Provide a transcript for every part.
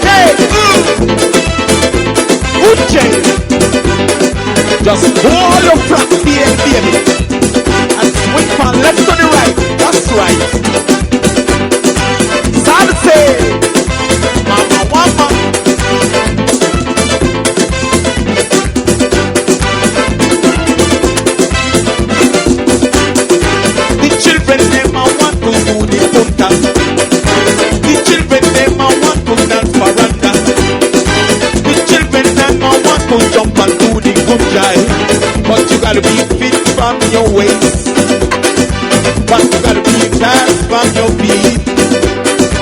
Hey, good change. Just hold your flat, baby, and swing from left to the right. That's right. Salsa, mama, mama. The children them I want to do the punta. The children them I want to dance paranda. The children them I want to jump and do the good jive. But you gotta be fit from your waist. But you gotta be fast from your feet.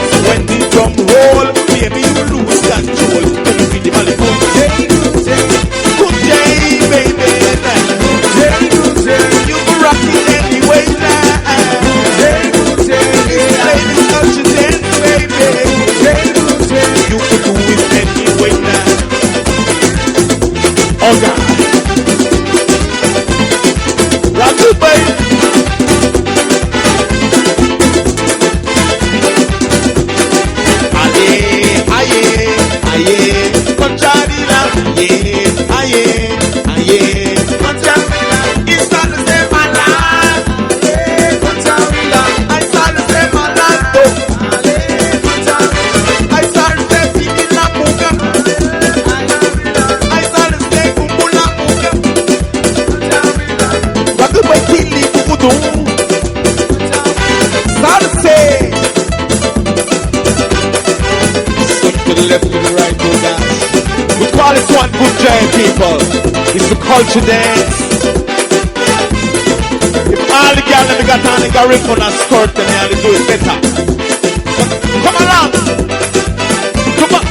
So when the drum roll, baby, you lose control. When you feel the body good day, good day, baby. Good day, you can rock it anyway now. Ladies, touch your dance, baby. You can do it anyway now. Oh God. Rock it, baby. This one good giant people. It's the culture dance. If all the girls that got on the ring on a skirt and they do it better. Come along. Come on.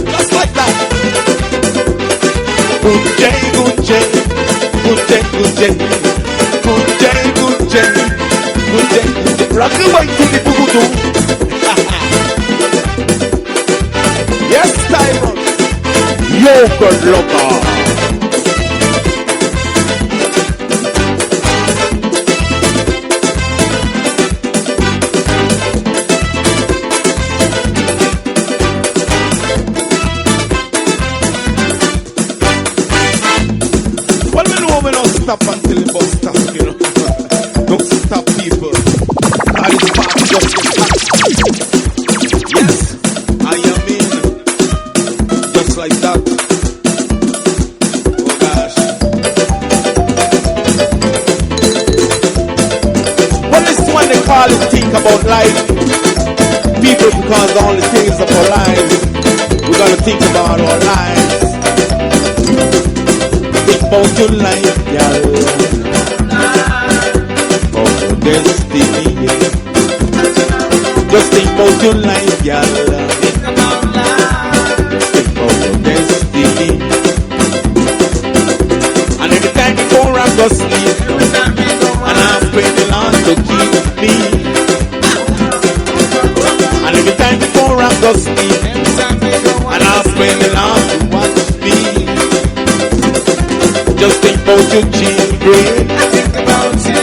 Just like that. Good day, good day. Good day, good day. Good day, good day. Good day, good day. Rock the way to the boo-boo-doo. Yes, Tyrone. Yogurt lover. Well, we know we don't stop until the bus stop, you know. Don't stop people. That is part just the fact. Yes, I am in. Just like that. All think about life, people, because all the things about life, we gotta think about our lives. Think about your life, girl. About your destiny. Just think about your life, girl. Think about life. Think about your destiny. And every time before I go sleep, and I'm praying the Lord to keep me. And every time before I go sleep, and I'll spend the Lord to watch me. Just think about your children. Think about you.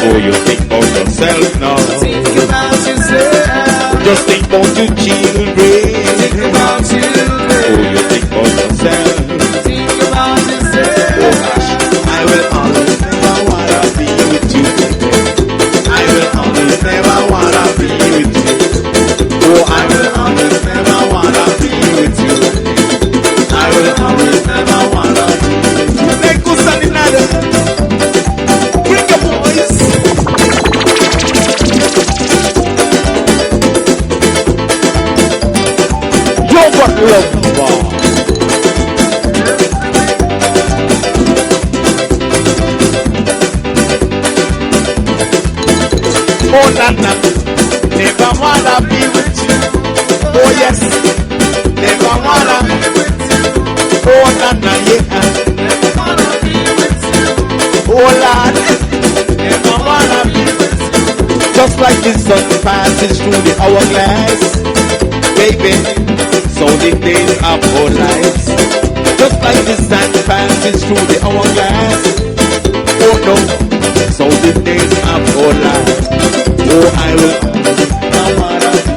Oh, you think about yourself now. Think about yourself. Just think about your children. Think about you. Oh, you think about yourself. Think about yourself. Oh gosh, I will always never wanna be with you. I will always never wanna be with you. Oh, I will always never wanna be with you. I will always never wanna be with you. Make us another. Bring your voice. You're what love for. Oh, Nana, never wanna be with you. Oh, yes, never wanna be with you. Oh, Nana, yeah, never wanna be with you. Oh, Lord, never wanna be with you. Just like the sun passes through the hourglass, baby, so the days of our lives. Just like the sun passes through the hourglass. Oh, no, so the days of our lives. Oh, I will never wanna be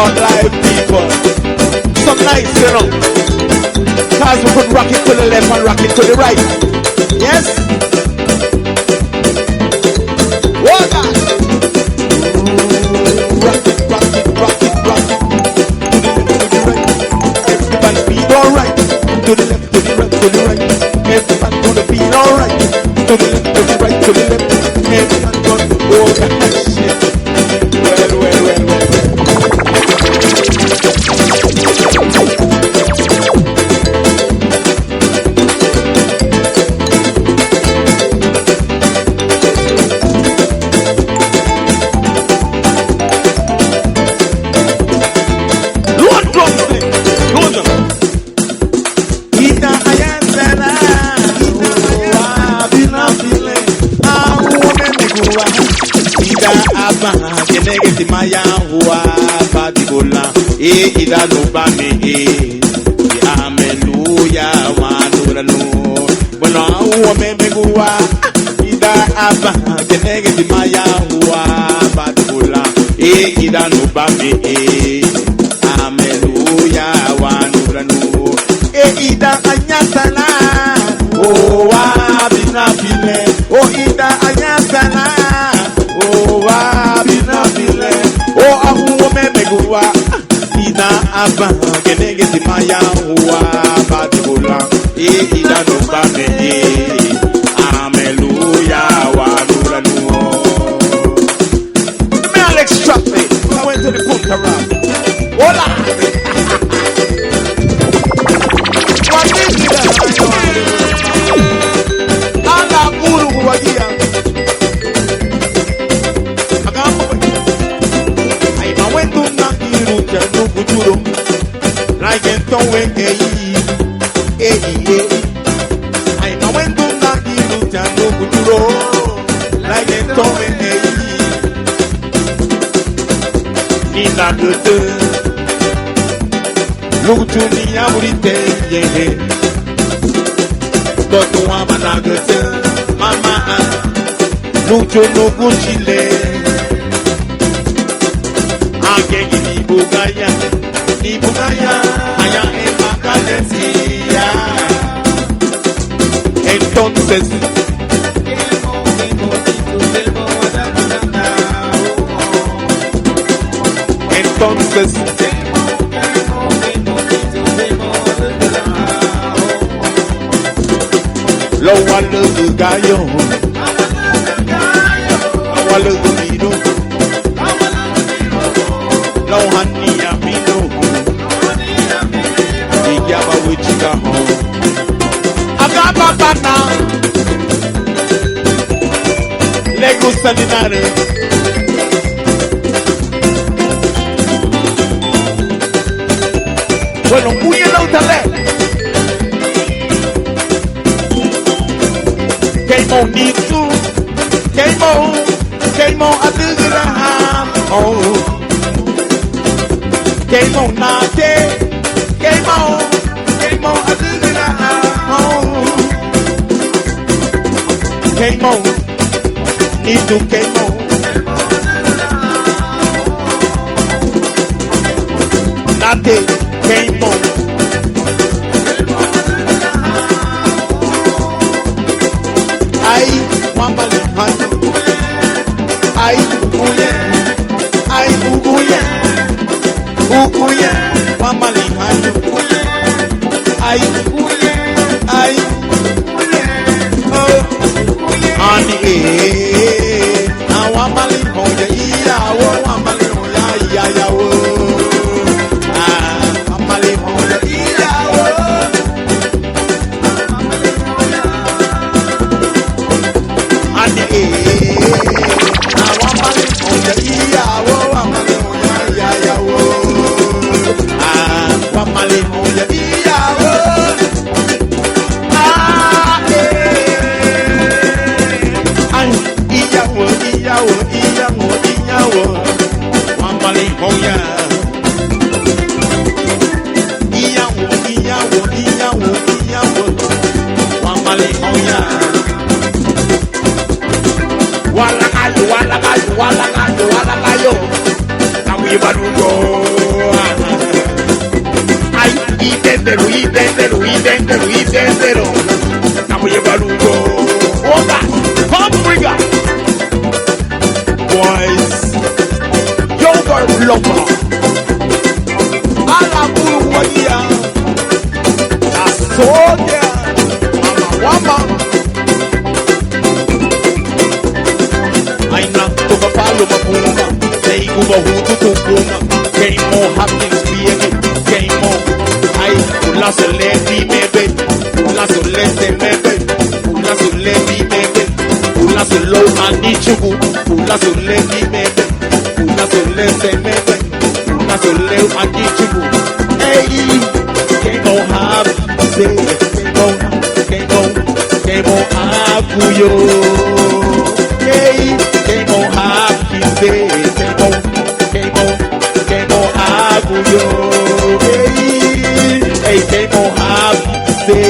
about live people. Some nice, you know. Cause we could rock it to the left and rock it to the right. Yes? What? Rock it, rock it, rock it, rock it. To the left, to the right. Everybody to the left, to the right, to the right. Everybody to the beat, alright. To the left, to the right, to the left. Everybody to the oh, that shit. Well. Maya hua patibola ida lupa me aleluya wanuranu bueno huwa memegua ida aba kenege di maya hua patibola ida lupa me aleluya wanuranu ida anyasala oh wa binafile oh ida anyasala oh wa binafile oh ahuwa memegua ida aba kenege di maya hua patibola ida lupa me aleluya wanuranu. Me Alex Traffic, I went to the Punta Rap. Hola. Like it don't wake I know when to knock you down no good like it don't wake Nina good look to me every day but to mama na good mama look to no good chile I can't give you bugaya allá en Magdalena. Entonces lo walo du gallo walo du vino lo hani ya vino Yaba wichika home. Agaba bana. Lego salinare. Bueno, muy en la utale. Came on nitu. Came on adigira ham. Oh. Came on nate. Came on, I did it at home. Came on, need to came on. Nate, came on. I want my hand. I uye, mama lihayo. Ay, oh, ani awamali hoya iyawo, awamali hoya iyawo, awamali hoya iyawo, ani awamali hoya iyawo, awamali hoya iyawo, awamali hoya iyawo. Iyawo, wamali hoya. Iyawo, wamali hoya. Walakayo. Nawi badugo. idendero. Now we balugo. Oh God, come bring us. Boys, younger lover. Alaburuwadia. Asodia. Mama. I knock to the palo mapuma. They go to Puma. Game more happiness, baby. Game more. I ula so let me baby. Ula so let me baby. Ula so let me baby. Ula so low and need you. Ula so let me baby. Ula so let me baby. Ula so low and need you. Hey, game more happy. Game more aguyo. Hey, game more happy. Game more aguyo. Hey, game more happy.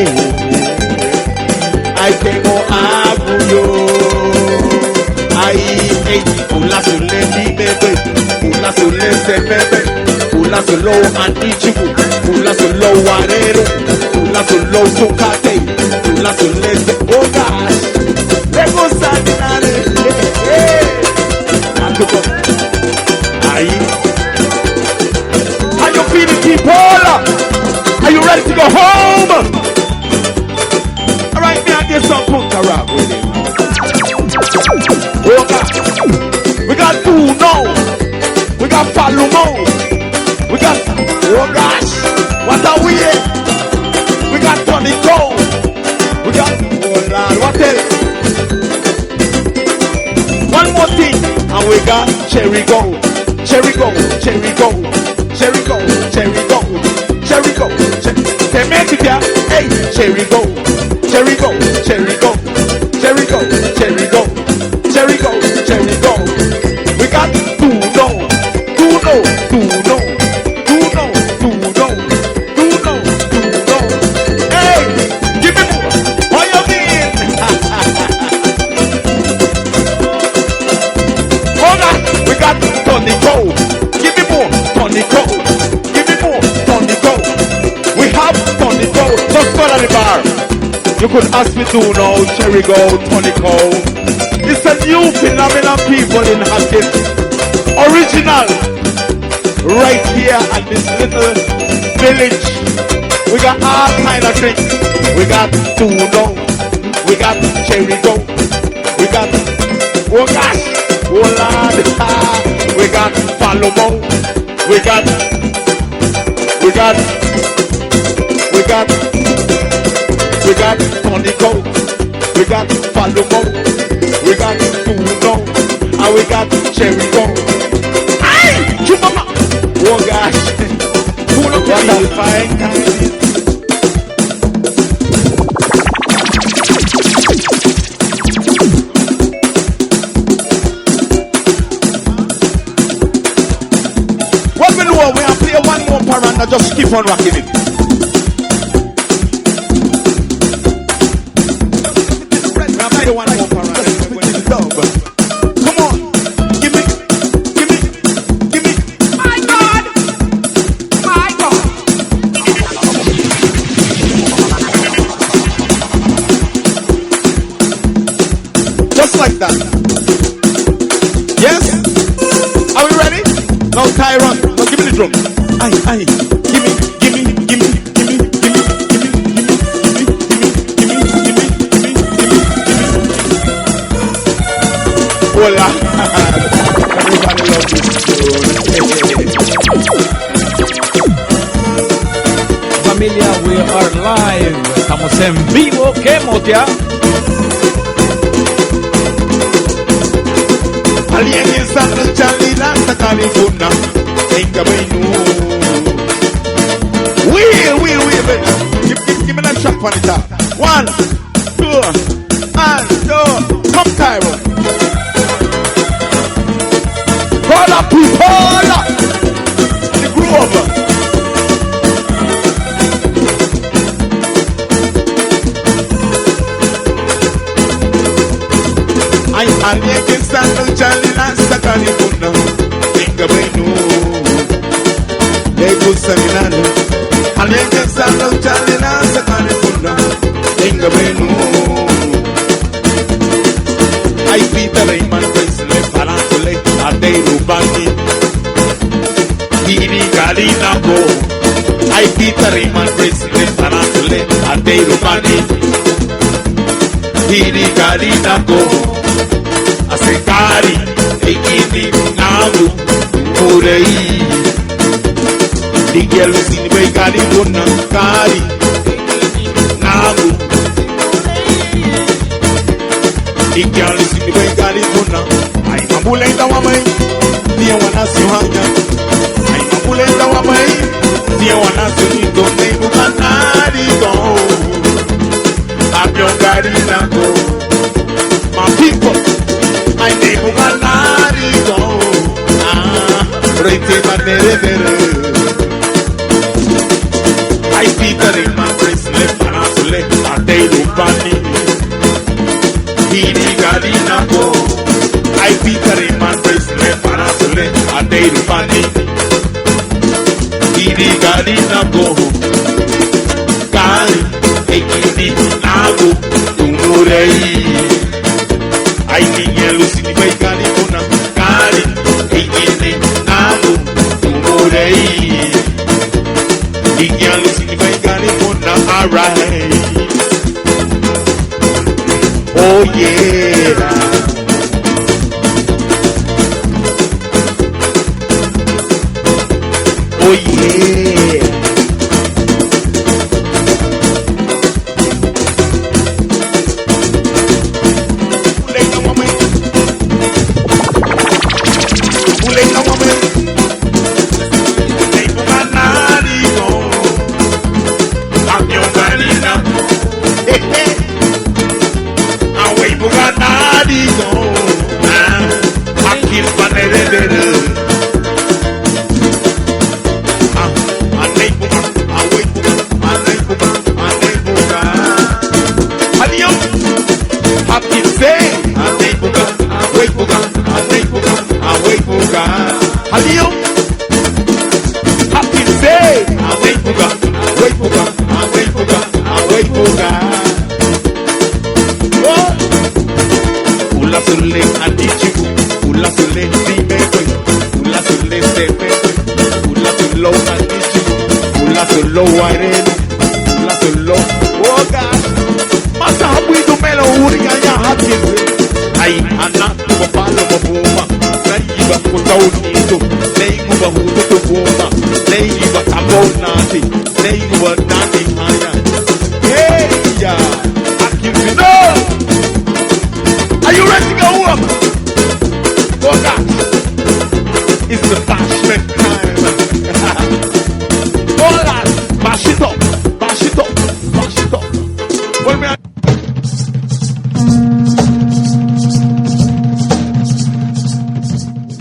I game more aguyo. Hey, ula so lendi bebe. Ula so lese bebe. Ula so low and ichibu. Ula so low warero. Ula so low sukate. Ula so lese. Oh gosh. Lego sandinare. Hey. Aye. Are you feeling people? Are you ready to go home? Alright, me I get some punta rap with him. Oh God. We got Uno. We got Palumo. We got, oh gosh. What are we in? We got Tony Cole. We got, oh Lord, what else? One more thing. And we got Cherry Gold. Cherry Gold. Cherry Gold. Cherry Gold. Cherry Gold. Cherry Gold. They make it there. Hey, Cherry Gold. Cherry Gold. Cherry Gold. Cherry Gold. Cherry Gold. Cherry Gold. Cherry Gold. We got Tuno. Tuno. Tuno. Tuno. Tuno. Tuno. Tuno. Hey, give me more. What you mean? Hold on. We got Tony Cole. Give me more. Tony Cole. Give me more. Tony Cole. We have Tony Cole. Just go to the bar. You could ask me to now, Cherry Gold, Tony Cole. It's a new phenomenon, people in Hackett. Original. Right here at this little village. We got all kind of drinks. We got Tuno. We got Cherry Gold. We got, oh gosh, oh Lord. We got Palomo. We got Tony Cole. We got Palomo. We got Tuno. And we got Cherry Gold. Aye! Chumama! Oh gosh. Full of what a fine time. What we do, we are play one more paranda, just keep on rocking it. One more paranda. Come on, give me. My God. Just like that. Yes? Are we ready? Now Tyron, now give me the drum. Aye. Give me. Hola. Everybody loves this tune. Familia, we are live. Estamos en vivo. ¿Qué motia? Alguien está en Chalina hasta California. Venga, bueno. Wheel, baby. Give me that shot on the top. 1, 2, and 2. Come, Tyro. Call up people. The groove. Alguien que está en Chalina hasta California. Venga, bueno. Le gusta mirar. Aliente salo chale na sakane funda Inga benu Ay Peter Rayman Presley Parantole Ade Rubani Hiri Galina Go Ay Peter Rayman Presley Parantole Ade Rubani Hiri Galina Go Asekari Ekini Nagu Urei Digel sini bay kari wonna kari Nagu Digel sini bay kari wonna Ay mambule ndawa mai Dia wana suhanya Ay mambule ndawa mai Dia wana suhito Nei ukanari go Abyo kari nago My people Ay nei ukanari go Rete manere mere I Peter in my bracelet, Parasole, Ade Rubani, Hiri Galina Go. I Peter in my bracelet, Parasole, Ade Rubani, Hiri Galina Go. Kari, Ekini Nagu, Umurei. I Ninya Lucini by Galibuna, Kari, Ekini Nagu, Umurei. Inya Lucini by Galibuna, alright. Oh yeah. Oh yeah.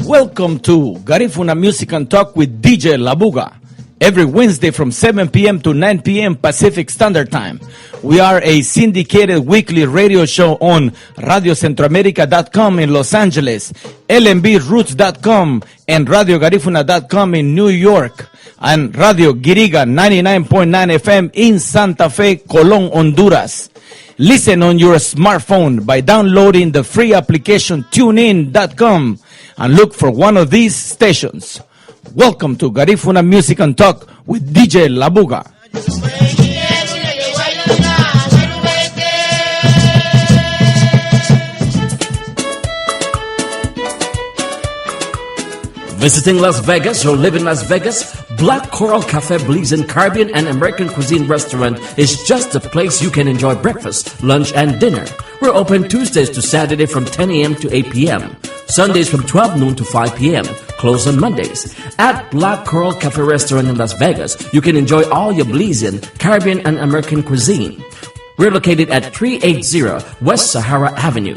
Welcome to Garifuna Music and Talk with DJ Labuga. Every Wednesday from 7 p.m. to 9 p.m. Pacific Standard Time. We are a syndicated weekly radio show on RadioCentroamerica.com in Los Angeles, LMBRoots.com, and RadioGarifuna.com in New York, and Radio Guiriga 99.9 FM in Santa Fe, Colón, Honduras. Listen on your smartphone by downloading the free application TuneIn.com and look for one of these stations. Welcome to Garifuna Music and Talk with DJ Labuga. Visiting Las Vegas or live in Las Vegas? Black Coral Cafe Belize Caribbean and American Cuisine Restaurant is just the place you can enjoy breakfast, lunch, and dinner. We're open Tuesdays to Saturday from 10 a.m. to 8 p.m. Sundays from 12 noon to 5 p.m. Closed on Mondays. At Black Coral Cafe Restaurant in Las Vegas, you can enjoy all your Belizean, Caribbean, and American cuisine. We're located at 380 West Sahara Avenue.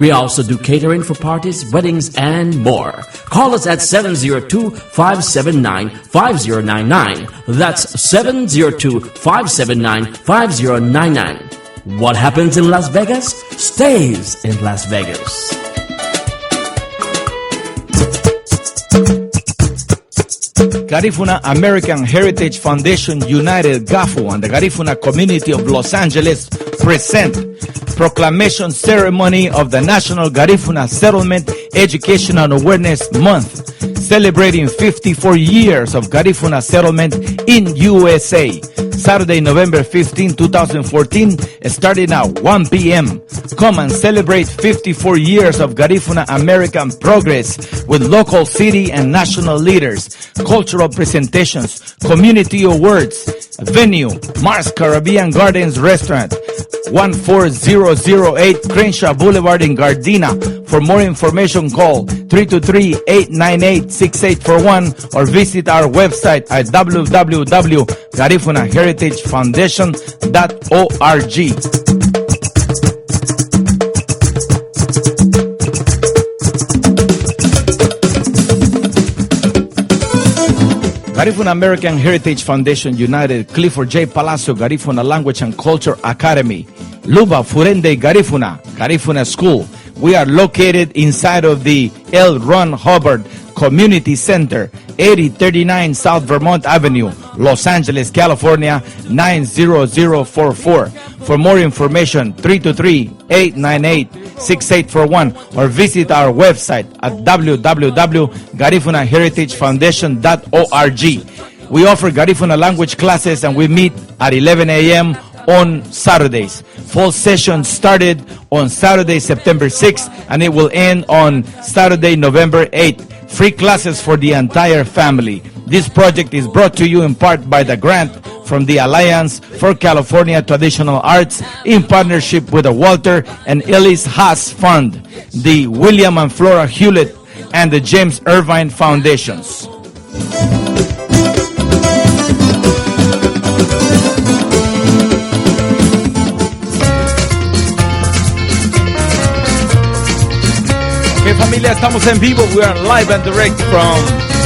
We also do catering for parties, weddings, and more. Call us at 702-579-5099. That's 702-579-5099. What happens in Las Vegas stays in Las Vegas. Garifuna American Heritage Foundation United GAFU and the Garifuna community of Los Angeles present Proclamation Ceremony of the National Garifuna Settlement Education and Awareness Month, celebrating 54 years of Garifuna settlement in USA. Saturday, November 15, 2014, starting at 1 p.m. Come and celebrate 54 years of Garifuna American progress with local city and national leaders, cultural presentations, community awards, venue, Mars Caribbean Gardens Restaurant, 14008 Crenshaw Boulevard in Gardena. For more information, call 323-898-6841 or visit our website at www.GarifunaHeritageFoundation.org. Garifuna American Heritage Foundation United, Clifford J. Palacio, Garifuna Language and Culture Academy, Luba Furende Garifuna, Garifuna School. We are located inside of the L. Ron Hubbard Community Center, 8039 South Vermont Avenue, Los Angeles, California, 90044. For more information, 323-898-6841 or visit our website at www.GarifunaHeritageFoundation.org. We offer Garifuna language classes and we meet at 11 a.m. on Saturdays. Fall session started on Saturday, September 6th, and it will end on Saturday, November 8th. Free classes for the entire family. This project is brought to you in part by the grant from the Alliance for California Traditional Arts in partnership with the Walter and Ellis Haas Fund, the William and Flora Hewlett, and the James Irvine Foundations. Okay, familia, estamos en vivo. We are live and direct from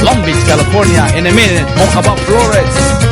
Long Beach, California. In a minute, Mojaba Flores.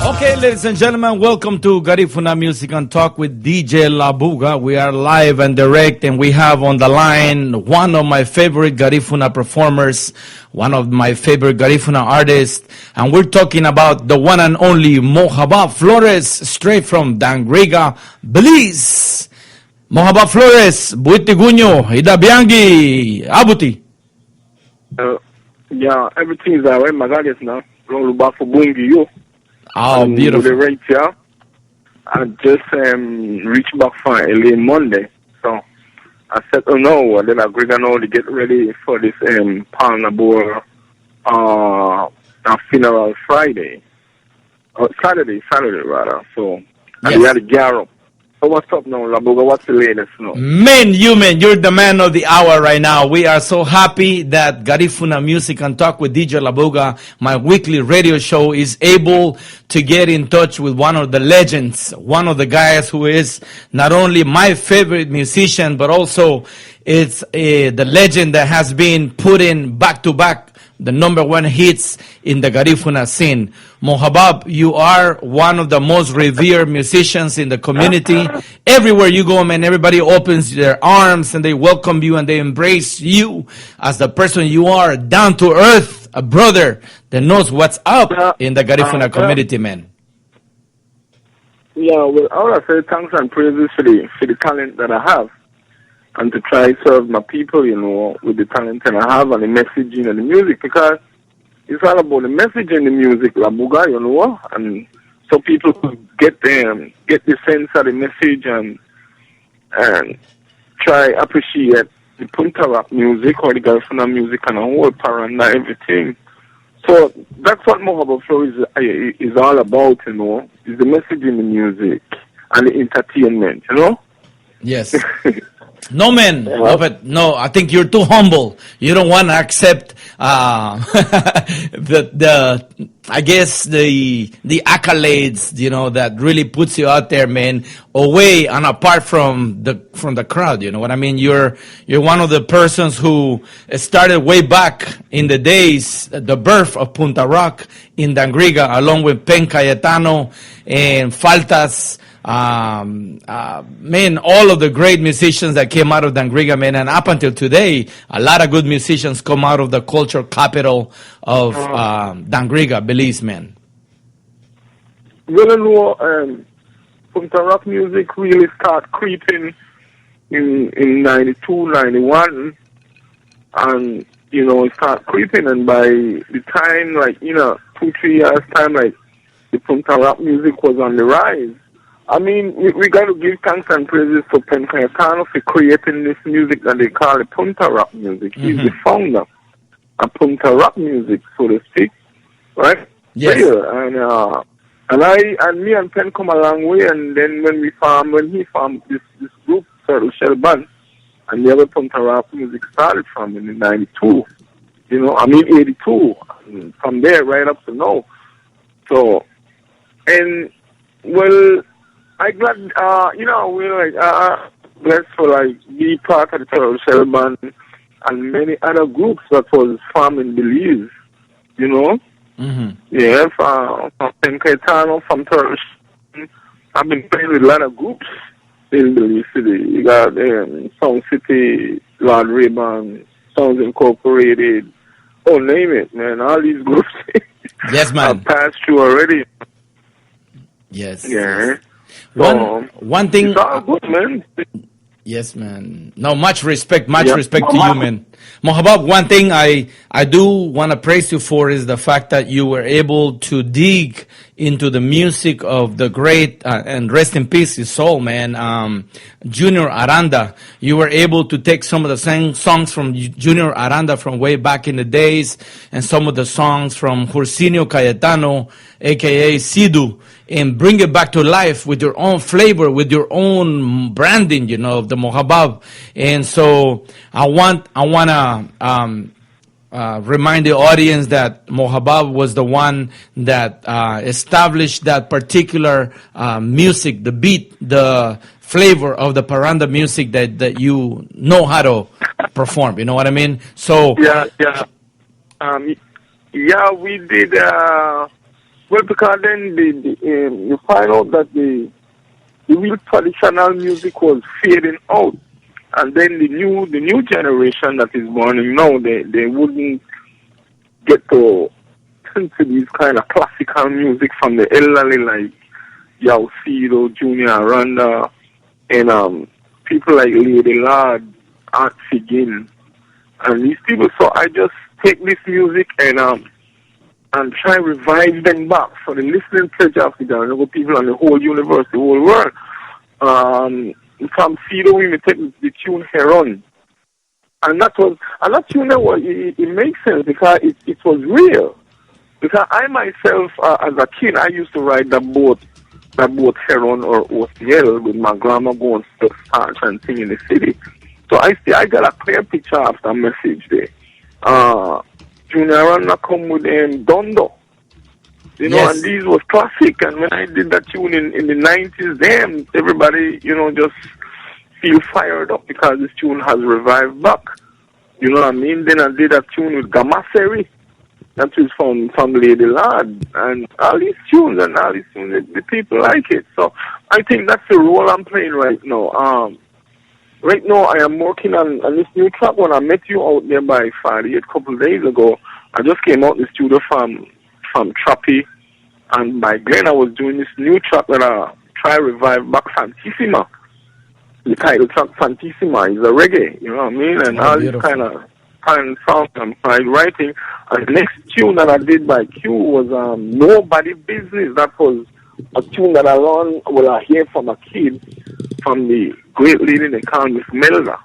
Okay, ladies and gentlemen, welcome to Garifuna Music and Talk with DJ Labuga. We are live and direct, and we have on the line one of my favorite Garifuna performers, one of my favorite Garifuna artists, and we're talking about the one and only Mojaba Flores, straight from Dangriga, Belize. Mojaba Flores, Buiti Gunyo, Ida Biangi, Abuti. Yeah, everything's alright, Magalias now. Long Luba for Bungi, yo. Oh, beautiful. The right here. I just reached back from LA Monday. So I said, oh no, and then I agreed on all to get ready for this Paul Nabor funeral Friday. Saturday rather. So Yes. we had to gear up. So what's up now, Labuga? What's the latest now? Man, you're the man of the hour right now. We are so happy that Garifuna Music and Talk with DJ Labuga, my weekly radio show, is able to get in touch with one of the legends, one of the guys who is not only my favorite musician, but also it's the legend that has been put in back to back the number one hits in the Garifuna scene. Mohabab, you are one of the most revered musicians in the community. Everywhere you go, man, everybody opens their arms and they welcome you and they embrace you as the person you are, down to earth, a brother that knows what's up in the Garifuna community, man. Yeah, well, I want to say thanks and praises for the talent that I have, and to try to serve my people, with the talent that I have and the messaging and the music, because it's all about the message in the music, Labuga, and so people could get the sense of the message and try appreciate the Punta Rock music or the Garifuna music and the whole paranda, everything. So that's what Mohaba Flow is all about, is the message in the music and the entertainment, Yes. No, man. No, I think you're too humble. You don't want to accept I guess the accolades, that really puts you out there, man, away and apart from the crowd. You know what I mean? You're one of the persons who started way back in the days, the birth of Punta Rock in Dangriga, along with Pen Cayetano and Faltas. Man, all of the great musicians that came out of Dangriga, man, and up until today, a lot of good musicians come out of the culture capital of Dangriga, Belize, man. Punta Rock music really started creeping in 92, 91, and it started creeping, and by the time, 2-3 years time, the Punta Rock music was on the rise. I mean, we got to give thanks and praises to Pen Cayetano for creating this music that they call the Punta Rock music. He's the founder of Punta Rock music, so to speak, right? Yes. Yeah, and me and Pen come a long way, and then when he formed this group, Turtle Shell Band, and the other Punta Rock music started from in 92, 82, and from there right up to now. So, and, well, I glad, we're blessed for be part of the Turtle Shell Band and many other groups that was formed in Belize, Mm-hmm. Yeah, from Pen Cayetano, from Turtle Shell. I've been playing with a lot of groups in Belize City. You got Sound City, Lord Rayburn, Sounds Incorporated, name it, man. All these groups Yes, man. have passed through already. Yes. Yeah. One thing. It's all good, man. Yes, man. No, much respect to you, man. Mohabab, one thing I do want to praise you for is the fact that you were able to dig into the music of the great, and rest in peace his soul, man, Junior Aranda. You were able to take some of the same songs from Junior Aranda from way back in the days and some of the songs from Jorcinio Cayetano, a.k.a. Sidu, and bring it back to life with your own flavor, with your own branding, of the Mohabab. And so I want to remind the audience that Mohabab was the one that established that particular music, the beat, the flavor of the paranda music that you know how to perform. You know what I mean? So yeah. We did. Well, because then you find out that the real traditional music was fading out, and then the new generation that is born now, they wouldn't get to listen to these kind of classical music from the elderly like Yaucido, Junior Aranda, and people like Lady Lord, Art Figin, and these people. So I just take this music and and try to revive them back for the listening pleasure of the Garinaga people and the whole universe, the whole world. From Fido, we take the tune Heron. And that tune it makes sense because it was real. Because I myself, as a kid, I used to ride that boat Heron or OCL with my grandma going to start and sing in the city. So I got a clear picture of that message there. Junior Rana come with Dondo. You know, and these was classic. And when I did that tune in the 90s, damn, everybody, just feel fired up because this tune has revived back. You know what I mean? Then I did a tune with Gamaseri. That was from Lady Lad. And all these tunes, the people like it. So I think that's the role I'm playing right now. Right now, I am working on this new track. When I met you out there by Friday a couple of days ago, I just came out in the studio from Trappy, and by Glenn, I was doing this new track that I try to revive back Santissima. The title track Santissima is a reggae, you know what I mean? And all these kind of songs I'm writing. And the next tune that I did by Q was Nobody Business. That was a tune that I hear from a kid from the great lady they call Miss Melda.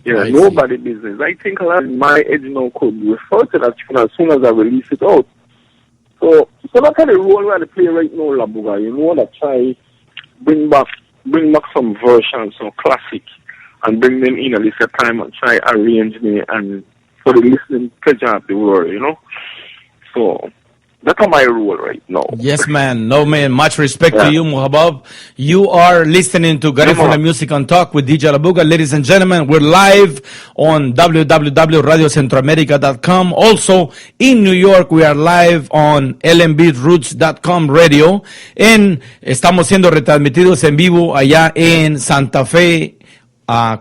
Nobody Business. I think a lot of my age now could refer to that tune as soon as I release it out. So that's kind of role where I play right now, Labuga. That try bring back some versions, some classic, and bring them in at this time and try arrange me and for the listening pleasure of the world, So that's my role right now. Yes, man. No, man. Much respect to you, Muhabab. You are listening to Garifuna Music and Talk with DJ Labuga. Ladies and gentlemen, we're live on www.radiocentroamerica.com. Also, in New York, we are live on lmbroots.com radio. Estamos siendo retransmitidos en vivo allá en Santa Fe,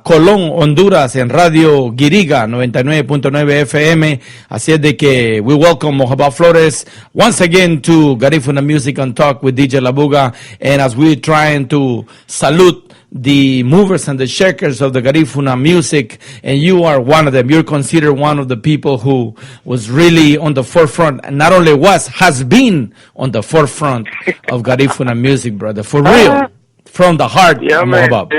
Colón, Honduras, en Radio Guiriga 99.9 FM. Así es de que we welcome Muhabab Flores once again to Garifuna Music and Talk with DJ Labuga. And as we're trying to salute the movers and the shakers of the Garifuna music, and you are one of them. You're considered one of the people who was really on the forefront, and not only has been on the forefront of Garifuna music, brother. For real. From the heart, Muhabab.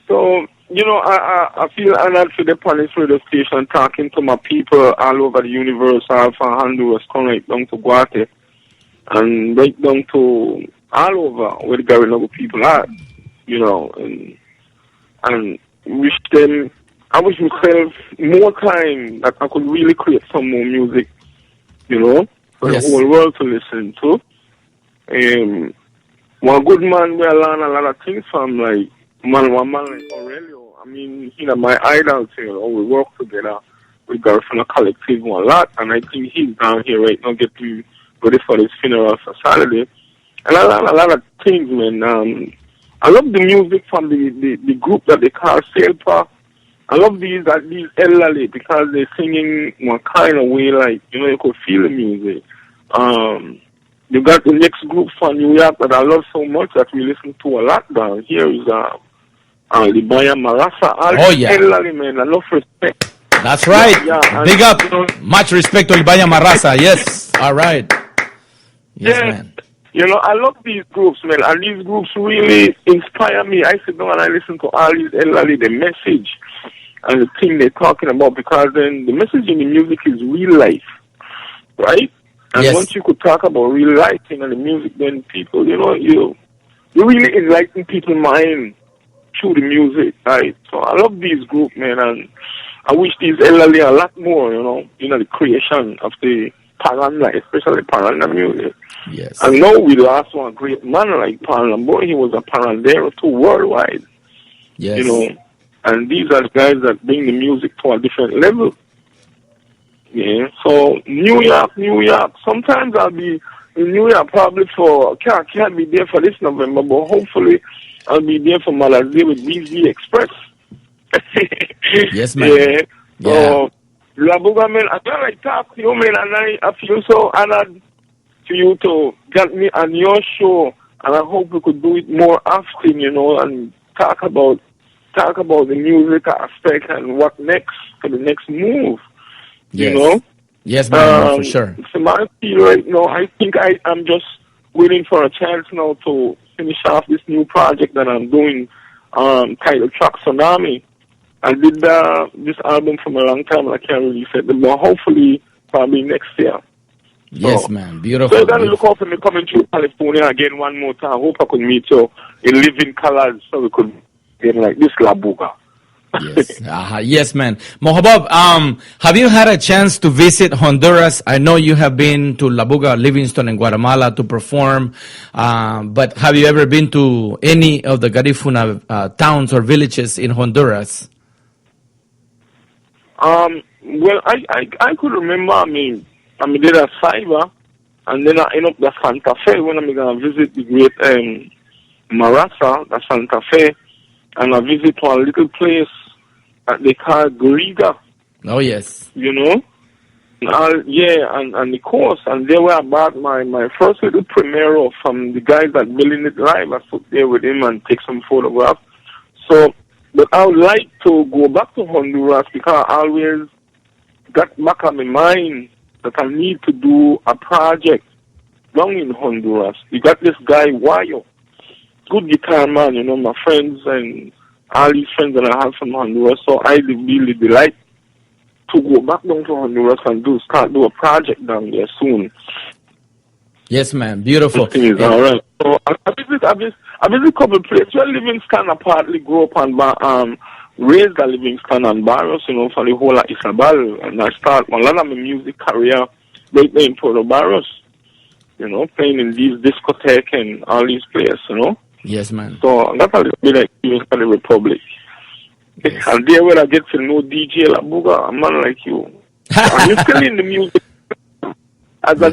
So, I feel honored to the police radio station talking to my people all over the universe, all from Honduras, come right down to Guate, and right down to all over where the Garinaga people are, and wish them, I wish myself more time that I could really create some more music, for the whole world to listen to. One good man, we learn a lot of things from, like, one man like Aurelio. I mean, my idol, we work together with Garifuna Collective a lot, and I think he's down here right now getting ready for his funeral for Saturday. And I learned a lot of things, man. I love the music from the group that they call Sailpa. I love these elderly because they're singing one kind of way, like, you could feel the music. You got the next group from New York that I love so much that we listen to a lot down here is Libanya Marasa. Elderly, man, I love respect. That's right. Big up. Much respect to Libanya Marasa. Yes. All right. Yes, man. I love these groups, man, and these groups really inspire me. I sit down and I listen to all these elderly, the message and the thing they're talking about, because then the message in the music is real life, right? And once you could talk about real life thing and the music, then people, you really enlighten people's mind through the music, right? So I love these groups, man, and I wish these elderly a lot more, the creation of the Paranda, especially Paranda music. Yes. And now we lost one great man like Paranda. Boy, he was a Parandero too worldwide. Yes. And these are guys that bring the music to a different level. Yeah. So New York. Sometimes I'll be in New York probably can't be there for this November, but hopefully I'll be there for Mother's Day with BZ Express. Yes, man. Yeah. So Labuga, man, I gotta talk to you, man, and I feel so honored to you to get me on your show, and I hope we could do it more often, and talk about the music aspect and what next for the next move, Yes. Yes, man, no, for sure. So my feel right now, I think I'm just waiting for a chance now to finish off this new project that I'm doing, titled Track Tsunami. I did this album from a long time, and I can't release it, but hopefully probably next year. Yes, So, man, beautiful. So you gotta look out for me coming to California again one more time. I hope I could meet you in living colors so we could get like this La Buga. Yes, yes, man. Mohabab, have you had a chance to visit Honduras? I know you have been to La Buga, Livingston, and Guatemala to perform, but have you ever been to any of the Garifuna towns or villages in Honduras? Well, I could remember. I mean, did a Saiba, and then I end up at Santa Fe when I'm gonna visit the great Marasa, the Santa Fe, and I visit one little place that they call Goriga. Oh yes. You know, and the course, and there where I bought my first little Primero from the guys that Building It Live. I stood there with him and take some photographs. So, but I would like to go back to Honduras because I always got back on my mind that I need to do a project down in Honduras. You got this guy, Wayo, good guitar man, you know, my friends and all these friends that I have from Honduras. So I really delight to go back down to Honduras and start a project down there soon. Yes, man, beautiful. This thing is all right. So I visit a couple places. Well, Livingston, I partly grew up and raised at Livingston and Barrios, you know, for the whole of Isabel. And I start a lot of my music career right there in Puerto Barrios, you know, playing in these discotheques and all these places, you know. Yes, man. So that's a little bit like even for the Republic. Yes. And there where I get to know DJ La Buga, a man like you. And you're still in the music. As I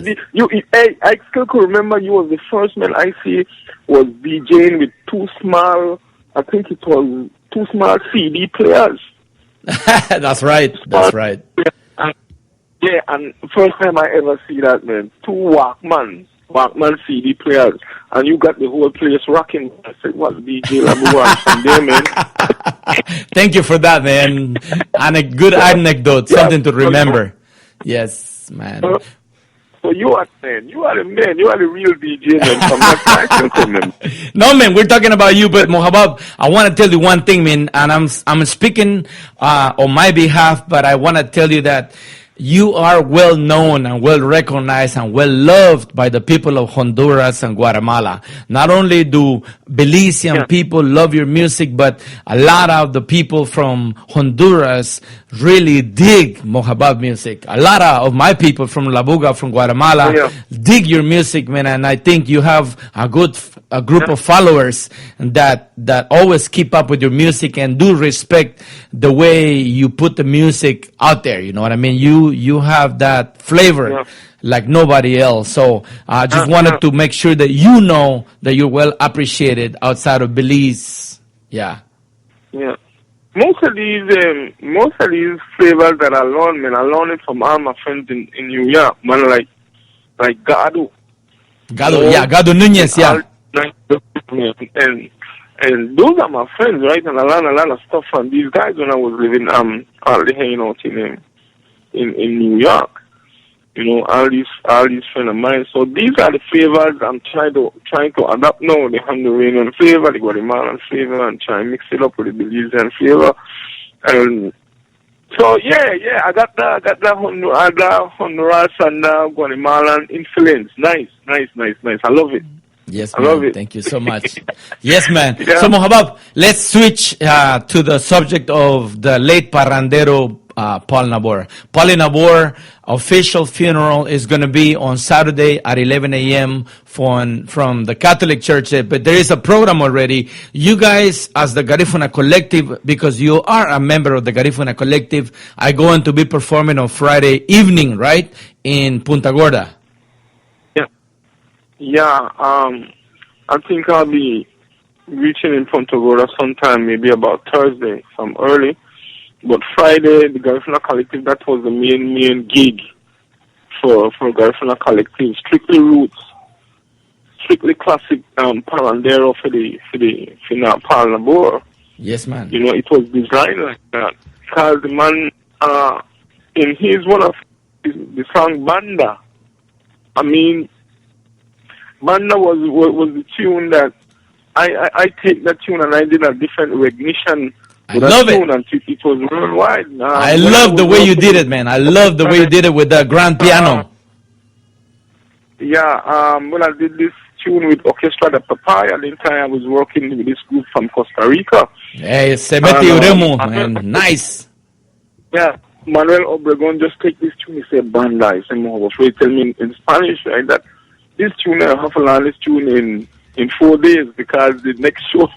still could remember you was the first man I see was DJing with two small CD players. That's right. That's right. And first time I ever see that, man. Two Walkman CD players, and you got the whole place rocking. I said, "What DJ La Buga?" From there, man. Thank you for that, man. And a good anecdote, something to remember. Yes, man. So you are the man. You are the real DJ, man. From that time, man. No, man, we're talking about you, but Mohabab, I want to tell you one thing, man, and I'm speaking on my behalf, but I want to tell you that you are well known and well recognized and well loved by the people of Honduras and Guatemala. Not only do Belizean people love your music, but a lot of the people from Honduras really dig Mohabab music. A lot of my people from La Buga, from Guatemala, dig your music, man, and I think you have a group of followers that always keep up with your music and do respect the way you put the music out there. You know what I mean? You have that flavor like nobody else. So I just wanted to make sure that you know that you're well appreciated outside of Belize. Yeah. Yeah. Most of these flavors that I learned, man, I learned it from all my friends in New York, man, like Gado. Gado Nunez, yeah. And those are my friends, right? And I learned a lot of stuff from these guys when I was living hanging out in New York. You know, all these friends of mine. So these are the flavors I'm trying to adapt now. The Honduran flavor, the Guatemalan flavor, and try and mix it up with the Belizean flavor. And so I got that Honduras and Guatemalan influence. Nice. I love it. Yes, man. I love it. Thank you so much. Yes, man. Yeah. So, Mohabab, let's switch to the subject of the late parrandero Paul Nabor. Paul Nabor official funeral is going to be on Saturday at 11 a.m. from the Catholic Church. But there is a program already. You guys, as the Garifuna Collective, because you are a member of the Garifuna Collective, are going to be performing on Friday evening, right, in Punta Gorda. Yeah, I think I'll be reaching in Punta Gorda sometime, maybe about Thursday, some early. But Friday, the Garifuna Collective, that was the main gig for Garifuna Collective. Strictly roots, strictly classic parrandero for Paul Nabor. Yes, man. You know, it was designed like that because the man, in one of his the song Banda. I mean, Banda was the tune that I take that tune and I did a different recognition. I love it. And it was worldwide. I love the way you did it, man. I love the way you did it with the grand piano. Yeah, when I did this tune with Orchestra de Papaya, at the time I was working with this group from Costa Rica. Hey, se mete Uremo, man. Nice. Yeah, Manuel Obregon just take this tune, he said, Banda. He said, Mohaba, so he tell me in Spanish, right, that this tune, I have to learn this tune in 4 days because the next show,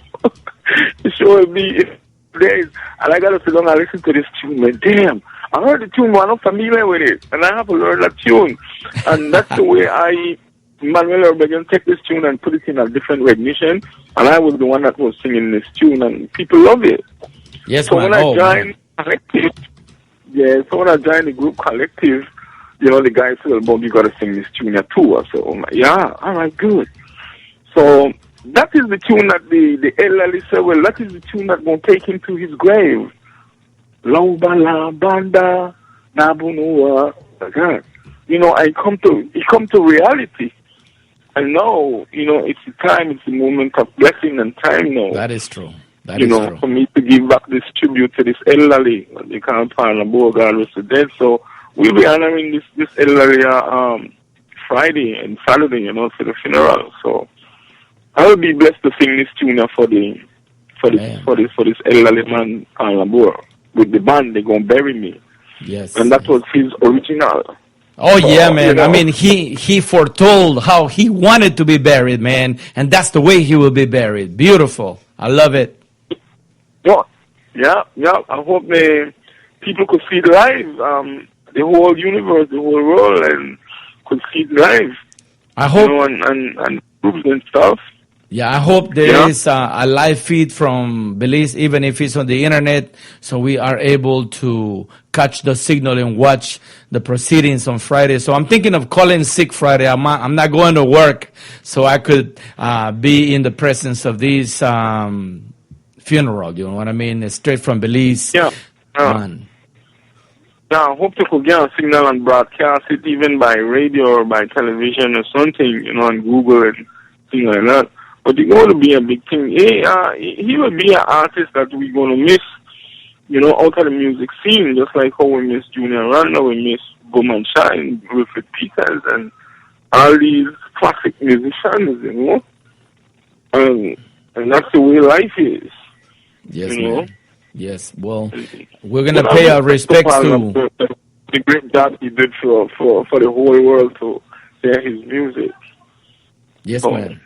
the show will be in 4 days. And I got to sit down and listen to this tune, man. Damn, I heard the tune, but I'm not familiar with it. And I have to learn that tune. And that's the way Manuel Obregon take this tune and put it in a different recognition. And I was the one that was singing this tune, and people love it. Yes, so man. when I joined Collective, so when I joined the group Collective, you know, the guy said, well, Bob, you got to sing this tune here too. I said, oh my, yeah, all right, good. So that is the tune that the elderly said, well, that is the tune that going to take him to his grave. Loba la banda, nabunua. You know, he come to reality. And now, you know, it's the time, it's the moment of blessing and time now. That is true. That you is know, true. for me to give back this tribute to this elderly, they can't find a God was dead. So we'll be honoring this elderly Friday and Saturday, you know, for the funeral. So I will be blessed to sing this tune for this elderly man Labor. With the band, they're gonna bury me. Yes. And that was his original. Oh yeah, man. You know, I mean, he foretold how he wanted to be buried, man, and that's the way he will be buried. Beautiful. I love it. Yeah. I hope people could see it live. The whole universe, the whole world, and could see it live. I hope. You know, and groups and stuff. Yeah, I hope there is a live feed from Belize, even if it's on the internet, so we are able to catch the signal and watch the proceedings on Friday. So I'm thinking of calling sick Friday. I'm not going to work, so I could be in the presence of this funeral. You know what I mean? It's straight from Belize. Yeah. Man. Yeah, I hope they could get a signal and broadcast it even by radio or by television or something, you know, on Google and things like that. But it's going to be a big thing. He will be an artist that we're going to miss, you know, out of the music scene, just like how we miss Junior Randa, we miss Bowman Shine, Wilfred Peters, and all these classic musicians, you know. And that's the way life is. Yes, you know? man. Yes. Well, we're going to pay our respects to the great job he did for the whole world to hear his music. Yes, So, man.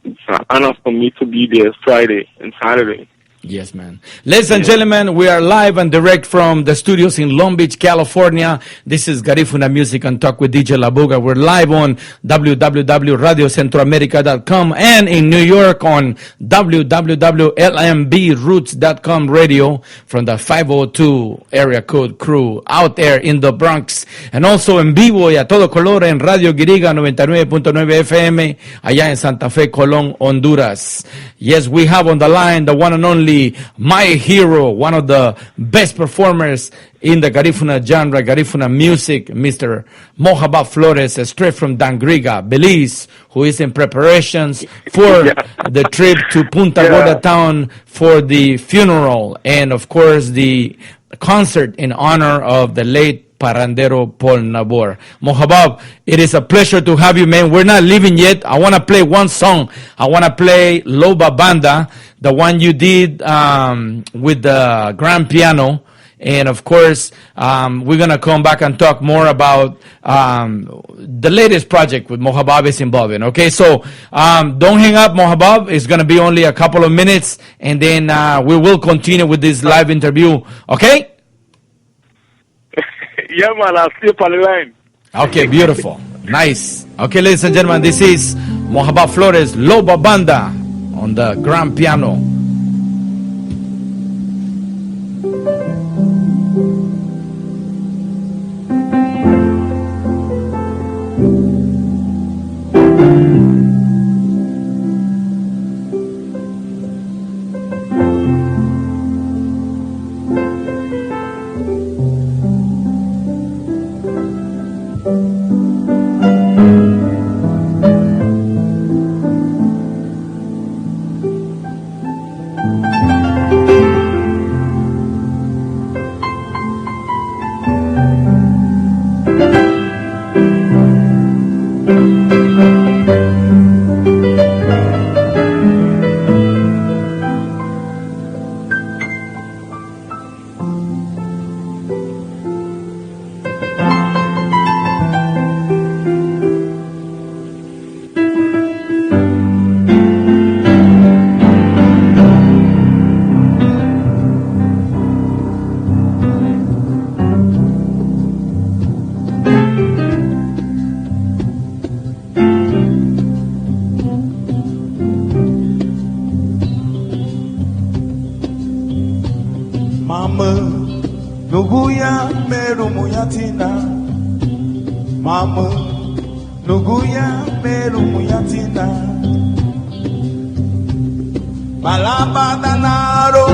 it's an honor for me to be there Friday and Saturday. Yes, man. Ladies and gentlemen, we are live and direct from the studios in Long Beach, California. This is Garifuna Music and Talk with DJ Labuga. We're live on www.radiocentroamerica.com and in New York on www.lmbroots.com radio from the 502 area code crew out there in the Bronx. And also en vivo y a todo color en Radio Guiriga 99.9 FM allá en Santa Fe, Colón, Honduras. Yes, we have on the line the one and only my hero, one of the best performers in the Garifuna genre, Garifuna music, Mr. Mohaba Flores, straight from Dangriga, Belize, who is in preparations for the trip to Punta Gorda town for the funeral and, of course, the concert in honor of the late Parandero Paul Nabor. Mohabab, it is a pleasure to have you, man. We're not leaving yet. I want to play one song. I want to play Loba Banda, the one you did with the grand piano. And of course, we're going to come back and talk more about the latest project with Mohabab is involved in. Okay, so don't hang up, Mohabab. It's going to be only a couple of minutes, and then we will continue with this live interview. Okay? Yeah, man, I'll see you on the line. Okay, beautiful. Nice. Okay, ladies and gentlemen, this is Mohaba Flores, Loba Banda on the grand piano. Nuguya meru muyatina, mama. Nuguya meru muyatina, malaba danaro,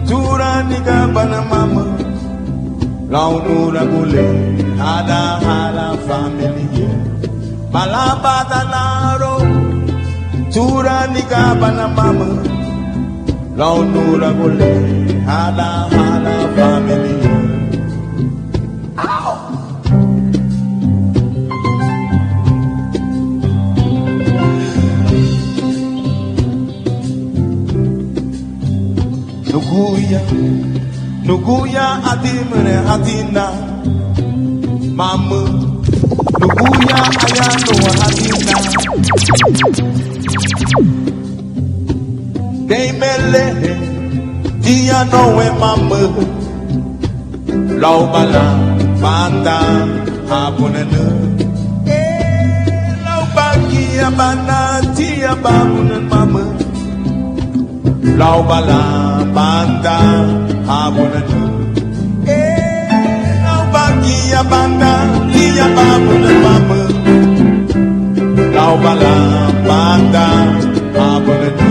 tura niga bana mama. Launura gule, hala family. Malaba danaro, tura niga bana mama. Launura gule, hala family. Nuguya adimre adina, mama. Nuguya ayano adina. Deimele, dia no e mama. Laubala, banda, abunenu. Laubagia bana, dia babunen mama. Laubala, banda, abunenu. Laubagia banda, dia babunen mama. Laubala, banda, abunenu.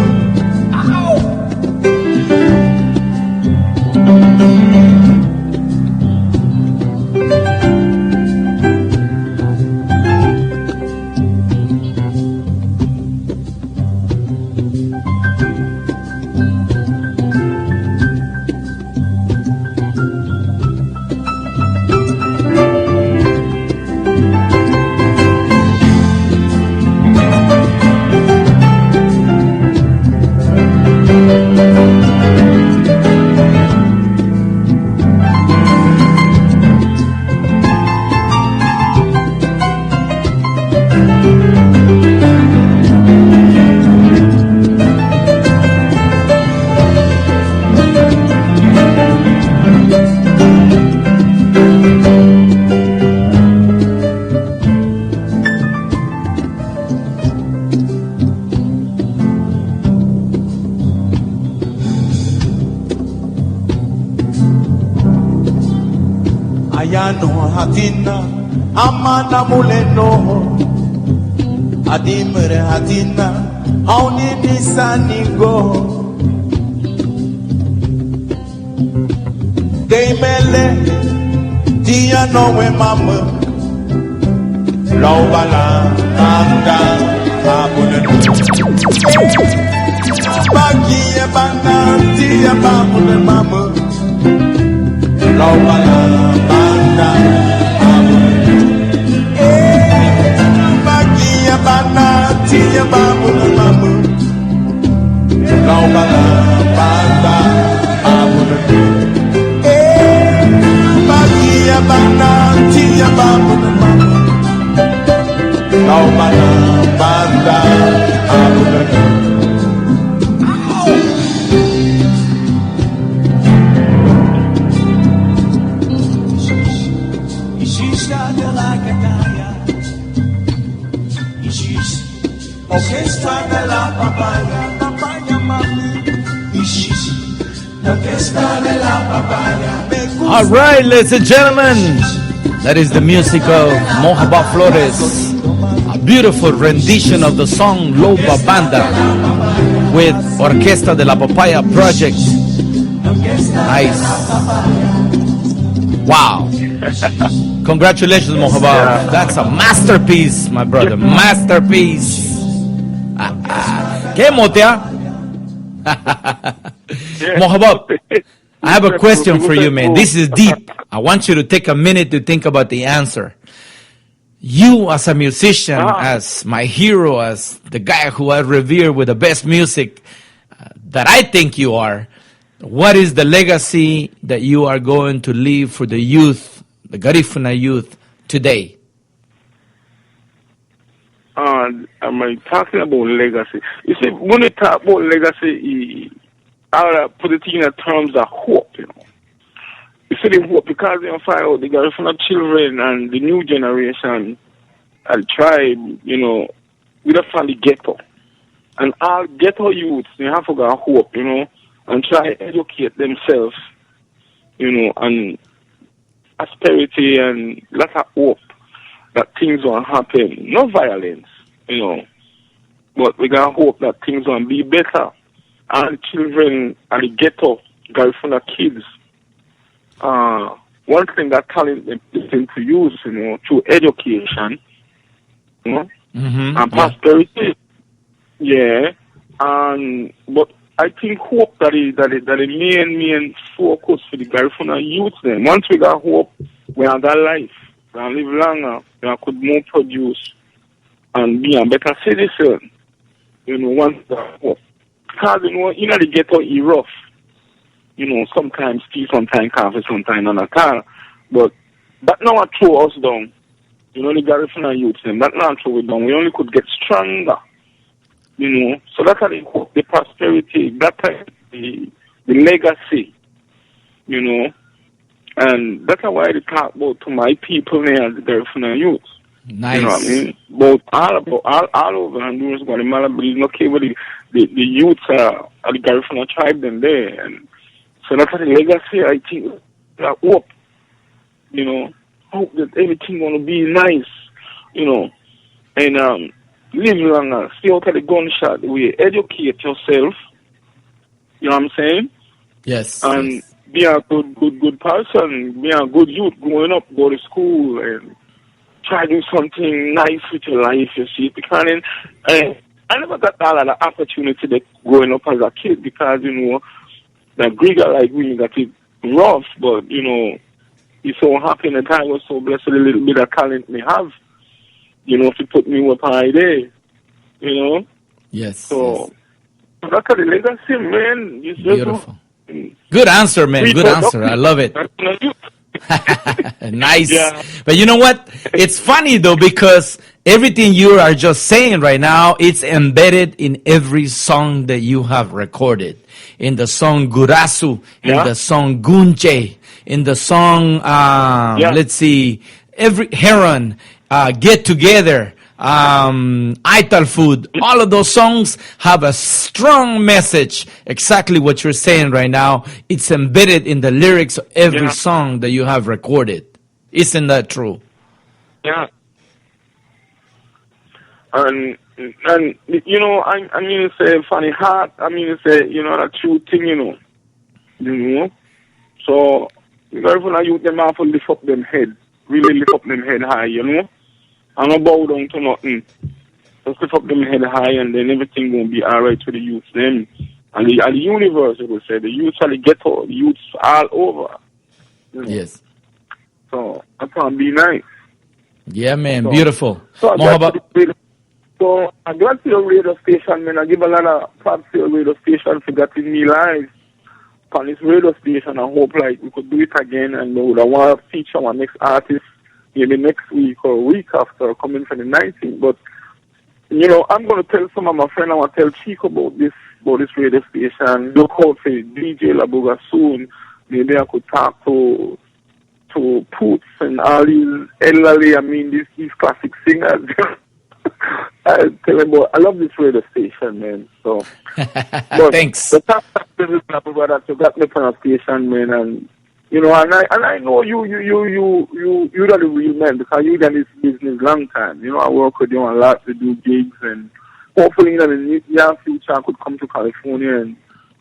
Ayano hatina, amana muleno. Adimre hatina, auni nisanigo. Deimele, dia no e mama. Laubala, anda, abunenu. Bagi e bana, dia babune mama. Laubala, banda, abunenu. Bagi e bana, dia babune mama. Laubala, banda, abunenu. Bagi e bana, dia babune mama. Laubala, banda, abunenu. Orquesta de la papaya, papaya mami. Orquesta de la papaya. All right, ladies and gentlemen, that is the music of Mohaba Flores, a beautiful rendition of the song Loba Banda with Orquesta de la Papaya Project. Nice. Wow. Congratulations, Mohaba. That's a masterpiece, my brother. Masterpiece. ¿Qué motea? Mohaba, I have a question for you, man. This is deep. I want you to take a minute to think about the answer. You as a musician, as my hero, as the guy who I revere with the best music that I think you are, what is the legacy that you are going to leave for the youth, the Garifuna youth today? Am I talking about legacy? You see, when you talk about legacy, I put it in terms of hope, you know. You see the hope, because you find out the Garifuna children and the new generation and tribe, you know, we don't find the ghetto. And all ghetto youths, they have to go hope, you know, and try to educate themselves, you know, and prosperity and lot of hope that things will happen. No violence, you know, but we got hope that things will be better. And children at the ghetto, Garifuna kids, one thing that talent is to use, you know, through education, you know, and prosperity. Yeah. But I think hope that is the main focus for the Garifuna youth then. Once we got hope, we have that life. We can live longer, we could more produce and be a better citizen. You know, once we got hope. Because, you know, in the ghetto, it's rough. You know, sometimes tea, sometimes coffee, sometimes none at all. But that now throw us down. You know, the Garifuna youth, them, that now throw it down. We only could get stronger. You know, so that's how the prosperity, that's the legacy, you know. And that's why I talk about to my people there, the Garifuna youth. Nice. You know what I mean? Both all over Honduras, Guatemala, but it's okay with the youth of the Garifuna tribe them there. And so that's the legacy, I think, that hope, you know, hope that everything gonna be nice, you know, and live longer, stay out of the gunshot way, educate yourself, you know what I'm saying? Yes. And be a good person, be a good youth growing up, go to school and try to do something nice with your life, you see, because I never got all of the opportunity that growing up as a kid because, you know, the Grigger like we got it rough, but, you know, he's so happy that I was so blessed with a little bit of talent me have, you know, to put me up high there, you know? Yes. So, that's the legacy, man. It's beautiful. Good answer, man. Good answer. I love it. Nice. Yeah. But you know what? It's funny though, because everything you are just saying right now, it's embedded in every song that you have recorded. In the song Gurasu, in the song Gunche, in the song, let's see, every Heron, Get Together, Ital Food, all of those songs have a strong message. Exactly what you're saying right now. It's embedded in the lyrics of every song that you have recorded. Isn't that true? Yeah. And you know, I mean to say funny heart, I mean to say, you know, that true thing, you know. So you gotta put youth them have to lift up them head. Really lift up them head high, you know. And not bow down to nothing. Just lift up them head high and then everything gonna be alright with the youth then. And the universe, I would say, the youths are the ghetto, the youths all over. You know? Yes. So that can be nice. Yeah, man, so, beautiful. So I'm glad to your radio station, man. I give a lot of props to your radio station for getting me live on this radio station. I hope like we could do it again, and I want to feature my next artist maybe next week or a week after coming from the 19th. But you know, I'm gonna tell some of my friends, I want to tell Chico about this radio station. Look out for DJ Labuga soon. Maybe I could talk to Poots and all these elderly, I mean these classic singers. I tell them, I love this radio station, man. So, but thanks. The top is that you got me on a station, man, and you know, and I know you're the real man because you done this business long time. You know, I work with you a lot to do gigs, and hopefully in the near future I could come to California and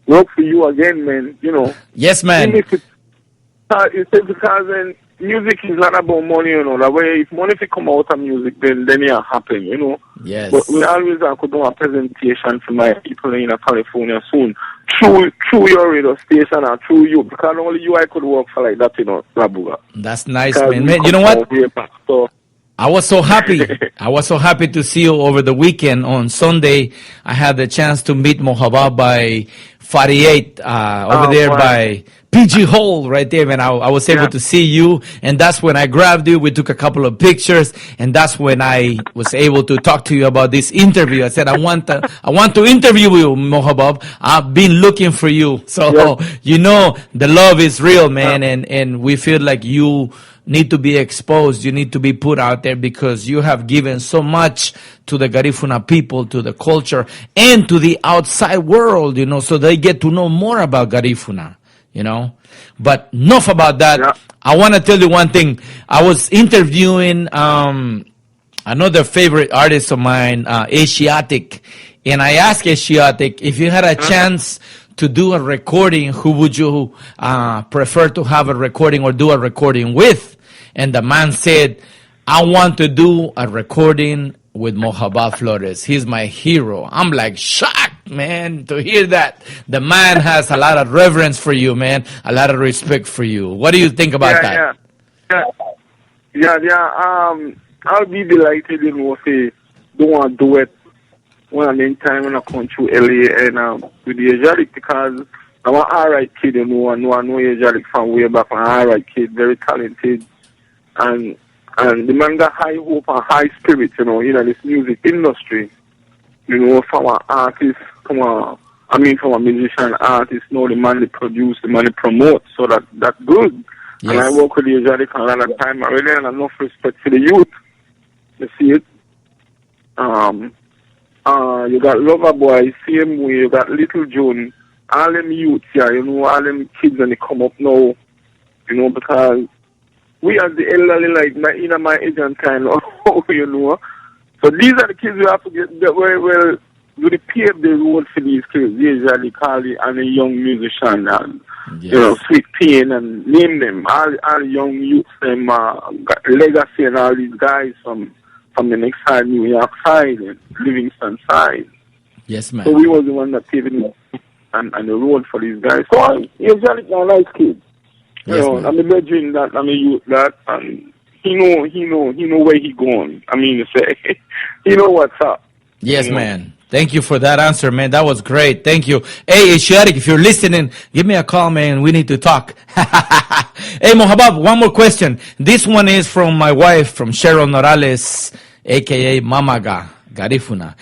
work for you again, man. You know. Yes, man. It's because music is not about money, you know. That way, if money come out of music, then it happen, you know. Yes. But we always could do a presentation for my people in California soon through your radio station or through you, because only you I could work for like that, you know, Labuga. That's nice, man. You know what? So, I was so happy. I was so happy to see you over the weekend. On Sunday, I had the chance to meet Mohabab by 48 over there by PG Hall right there, man. I was able to see you, and that's when I grabbed you. We took a couple of pictures, and that's when I was able to talk to you about this interview. I said, I want to interview you, Mohabab. I've been looking for you. So, you know, the love is real, man, and we feel like you need to be exposed. You need to be put out there because you have given so much to the Garifuna people, to the culture, and to the outside world, you know, so they get to know more about Garifuna, you know. But enough about that. I want to tell you one thing. I was interviewing another favorite artist of mine, Asiatic, and I asked Asiatic if you had a chance to do a recording, who would you prefer to have a recording or do a recording with? And the man said, I want to do a recording with Mohabbat Flores. He's my hero. I'm like shocked, man, to hear that. The man has a lot of reverence for you, man, a lot of respect for you. What do you think about that? I'll be delighted, you know, if they don't want to do it when I'm in time when I come to LA and with the Asiatic, because I'm an alright kid, you know, I know Asiatic from way back. I'm an alright kid, very talented, and the man got high hope and high spirit, you know, in this music industry. You know, from an artist, from a musician artist, you know, the man they produce, the man they promote, so that's good. Yes. And I work with the Asiatic a lot of time already, and enough respect for the youth. You see it? You got Loverboy, same way, you got Little June, all them youths here, you know, all them kids when they come up now, you know, because we are the elderly, like, in my age and kind of, you know. So these are the kids we have to get very well, really pave the road for these kids, usually Carly and a young musician, and, you know, Sweet Pain, and name them, all young youths, them, got Legacy and all these guys from the next side, New York side, and Livingston side. Yes, man. So we was the one that paved it and the road for these guys. So usually a nice kid. You know, I'm a legend that, I'm a youth that, and he know where he going. I mean, to say, he know what's up. Yes, man. Thank you for that answer, man. That was great. Thank you. Hey, Asiatic, if you're listening, give me a call, man. We need to talk. Hey, Mohabbat, one more question. This one is from my wife, from Cheryl Morales, a.k.a. Mamaga Garifuna.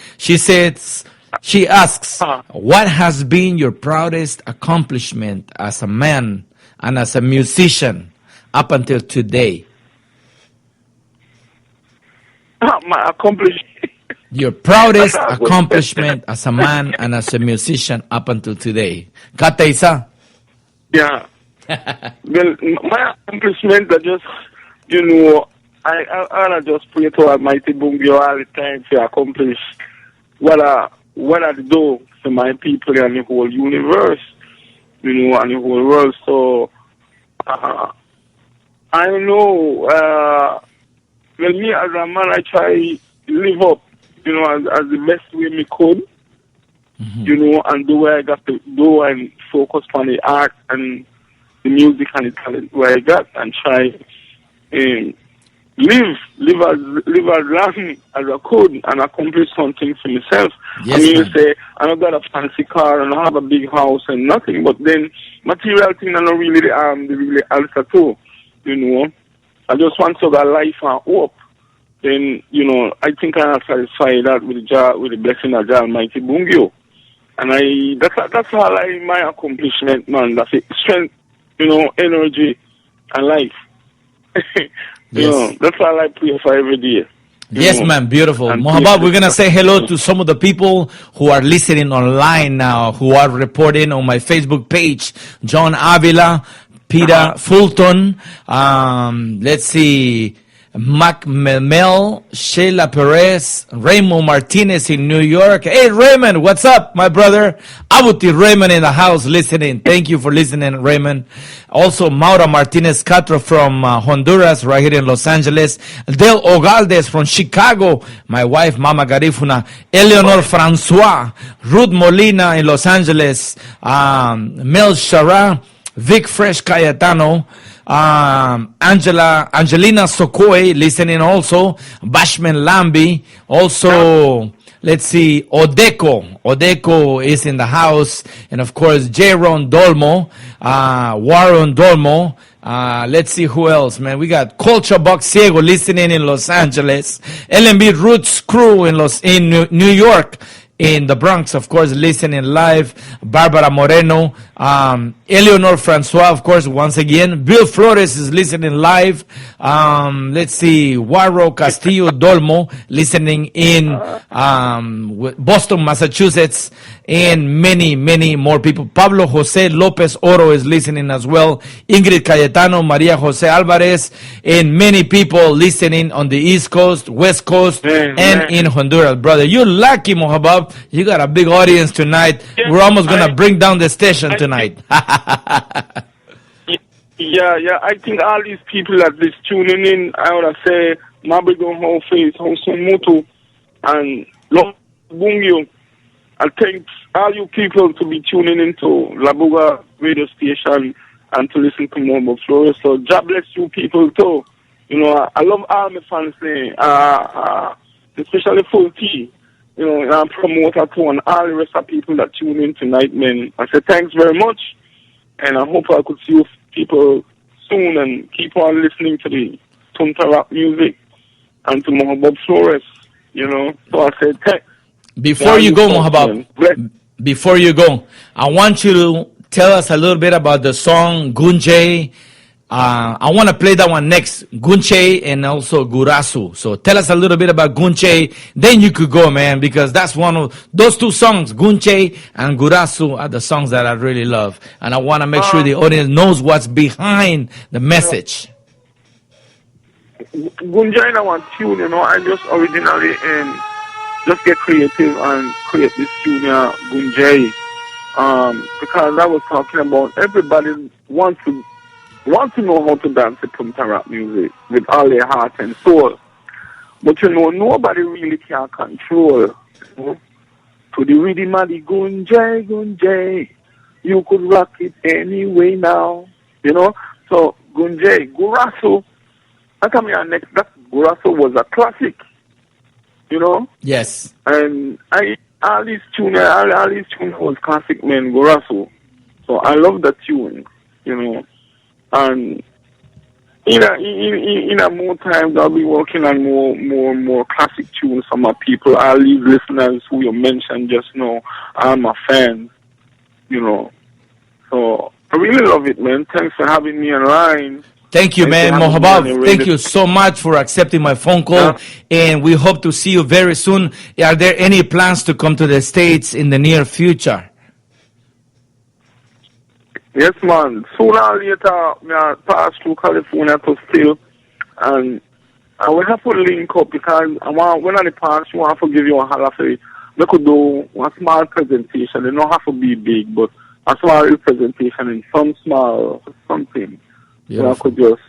She asks, what has been your proudest accomplishment as a man and as a musician up until today? My accomplishment. Your proudest accomplishment as a man and as a musician up until today. Kata isa? Yeah. Well, my accomplishment are just, you know, I just pray to Almighty Bungio all the time to accomplish what I do for my people and the whole universe, you know, and the whole world. So, I know, well, me as a man, I try live up, you know, as the best way me could, you know, and do what I got to do and focus on the art and the music and the talent where I got, and try live as long as I could and accomplish something for myself. Yes, I mean, you say, I don't got a fancy car and I have a big house and nothing, but then material things are not really the really answer too, you know. I just want to have life and hope. Then, you know, I think I'm satisfy that with the blessing of the Almighty Bungio. And that's all my accomplishment, man. That's it. Strength, you know, energy and life. You know, that's all I pray for every day. Yes, man, beautiful. Mohabbat, we're going to say hello to some of the people who are listening online now, who are reporting on my Facebook page. John Avila, Peter Fulton, let's see, Mac Mel, Sheila Perez, Raymond Martinez in New York. Hey, Raymond, what's up, my brother? Abuti Raymond in the house listening. Thank you for listening, Raymond. Also, Maura Martinez Castro from Honduras, right here in Los Angeles. Del Ogaldes from Chicago. My wife, Mama Garifuna. Eleanor Francois. Ruth Molina in Los Angeles. Mel Shara. Vic Fresh Cayetano. Angelina Sokoy listening also. Bashman Lambi. Also, let's see, Odeco is in the house. And of course, Jaron Dolmo, Warren Dolmo. Let's see who else, man. We got Colcha Boxiego listening in Los Angeles. LMB Roots crew in New York. In the Bronx, of course, listening live. Barbara Moreno, Eleanor Francois, of course, once again. Bill Flores is listening live. Let's see, Waro Castillo Dolmo listening in Boston, Massachusetts. and many, many more people. Pablo Jose Lopez Oro is listening as well. Ingrid Cayetano, Maria Jose Alvarez, and many people listening on the East Coast, West Coast, and in Honduras. Brother, you're lucky, Mohabab. You got a big audience tonight. We're almost going to bring down the station tonight. Yeah, I think all these people that is tuning in, I would say, Mabigo Home Face, Hosung Mutu, and Lo Bungyo. I thank all you people to be tuning into Labuga radio station and to listen to Momo Flores. So God bless you people too. You know, I love all my fans, especially Full T. You know, I'm promoter too, and all the rest of people that tune in tonight, man. I say thanks very much, and I hope I could see you people soon and keep on listening to the Tunta rap music and to Mohabab Flores, you know. So I said, before you go, Mohabab, before you go, I want you to tell us a little bit about the song Gunjay. I want to play that one next, Gunche and also Gurasu. So tell us a little bit about Gunche, then you could go, man, because that's one of those two songs, Gunche and Gurasu, are the songs that I really love. And I want to make sure the audience knows what's behind the message. Gunjay, I want tune, you know, I just originally just get creative and create this tune, Gunjay, because I was talking about everybody wants to know how to dance to Punta rap music with all their heart and soul. But you know, nobody really can control. You know? To the rhythm of the Gunjay, Gunjay, you could rock it anyway now. You know? So Gunjay, Gurasu, that Gurasu was a classic. You know? Yes. And all these tunes was classic, man, Gurasu. So I love that tune, you know. And in a more times, I'll be working on more classic tunes for my people. All these listeners who you mentioned just now are my fans, you know. So I really love it, man. Thanks for having me online. Thank you, man, Mohabab. Thank you so much for accepting my phone call, and we hope to see you very soon. Are there any plans to come to the States in the near future? Yes, man. Sooner or later, I pass through California to still, and I will have to link up because when I pass, I want to give you a halafi. We could do a small presentation. It don't have to be big, but a small presentation in some small something. So I could just,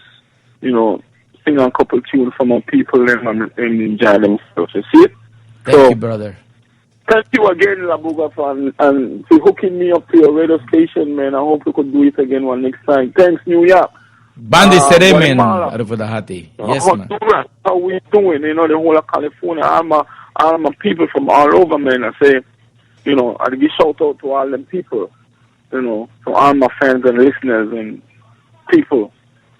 you know, sing a couple tunes for my people and enjoy themselves. You see? Thank you, brother. Thank you again, Labuga, and for hooking me up to your radio station, man. I hope we could do it again one next time. Thanks, New York. Bandi Seremen, Arufadahati. Yes, man. How we doing? You know, the whole of California. All my people from all over, man. I say, you know, I give shout out to all them people, you know, to all my fans and listeners and people.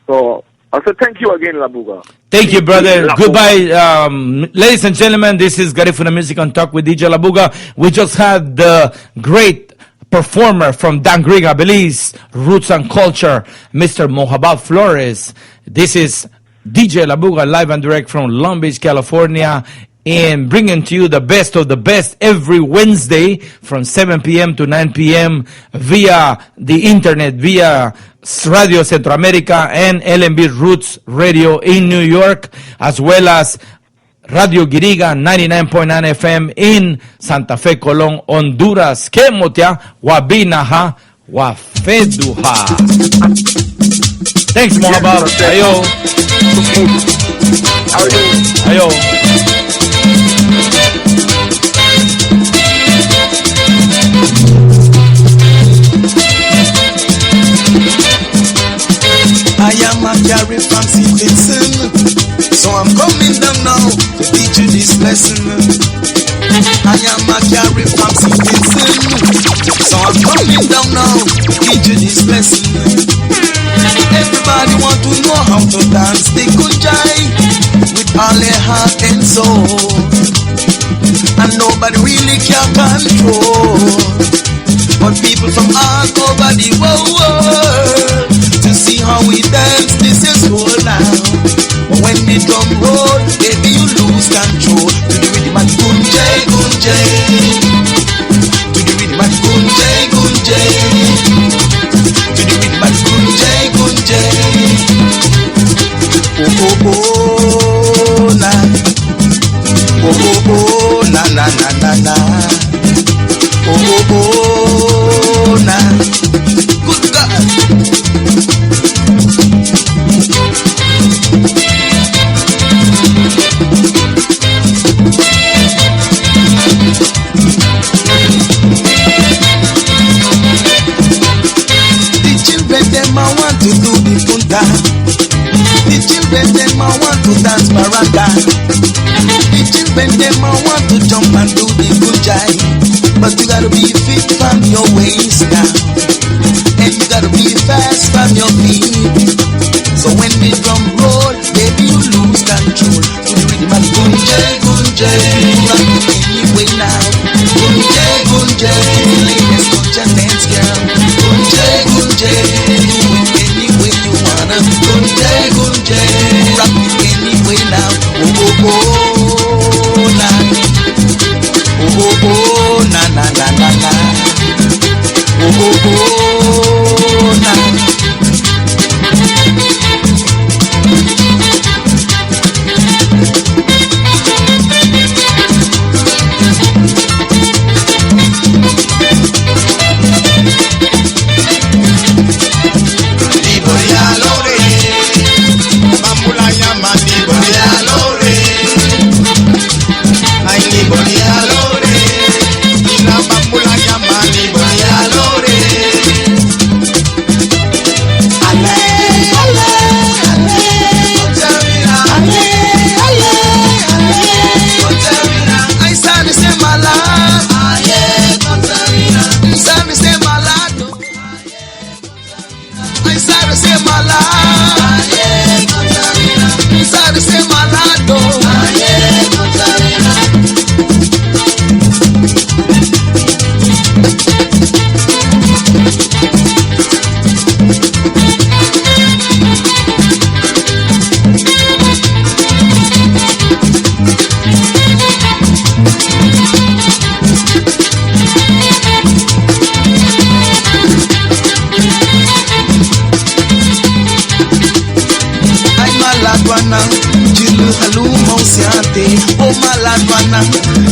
So I said thank you again, Labuga. Thank you, brother. Goodbye. Ladies and gentlemen, this is Garifuna Music on Talk with DJ Labuga. We just had the great performer from Dangriga, Belize, Roots and Culture, Mr. Mohabab Flores. This is DJ Labuga live and direct from Long Beach, California, and bringing to you the best of the best every Wednesday from 7 p.m. to 9 p.m. via the internet, via Radio Centroamérica and LMB Roots Radio in New York, as well as Radio Guiriga 99.9 FM in Santa Fe, Colón, Honduras. Kemotia, Wabinaha, Wafeduha. Thanks, Mohabab. Ayo. Ayo. I am a carry from St. Vincent, so I'm coming down now to teach you this lesson. I am a carry from St. Vincent, so I'm coming down now to teach you this lesson. Everybody want to know how to dance the Gunjay with all their heart and soul, and nobody really can control. But people from all over the world to see how we dance, this is so loud. But when the drum roll, baby, you lose control. To the rhythm of Gunjay, Gunjay. To the rhythm gunjay, gunjay. To the rhythm of gunjay, gunjay. Oh, oh, oh, na. Oh, oh, oh, na, na, na, na, na. Oh, oh, oh, na. Good God. The children them I want to do the punta. The children them I want to dance baranda. The children them I want to jump and do the gunjai. But you gotta be fit from your waist down, and you gotta be fast from your feet. So when the drum roll, baby you lose control. To the rhythm of gunjai, gunjai. Rock it anyway now. Gunjai, gunjai. Ladies, touch and dance, girl. Gunjai, gunjai. Do it any way you wanna. Gunjai, gunjai. Rock it anyway now. Oh, oh, oh, nah. Oh, oh, oh, na, na, na, na, na. Oh, oh, oh, na. Oh maladwana,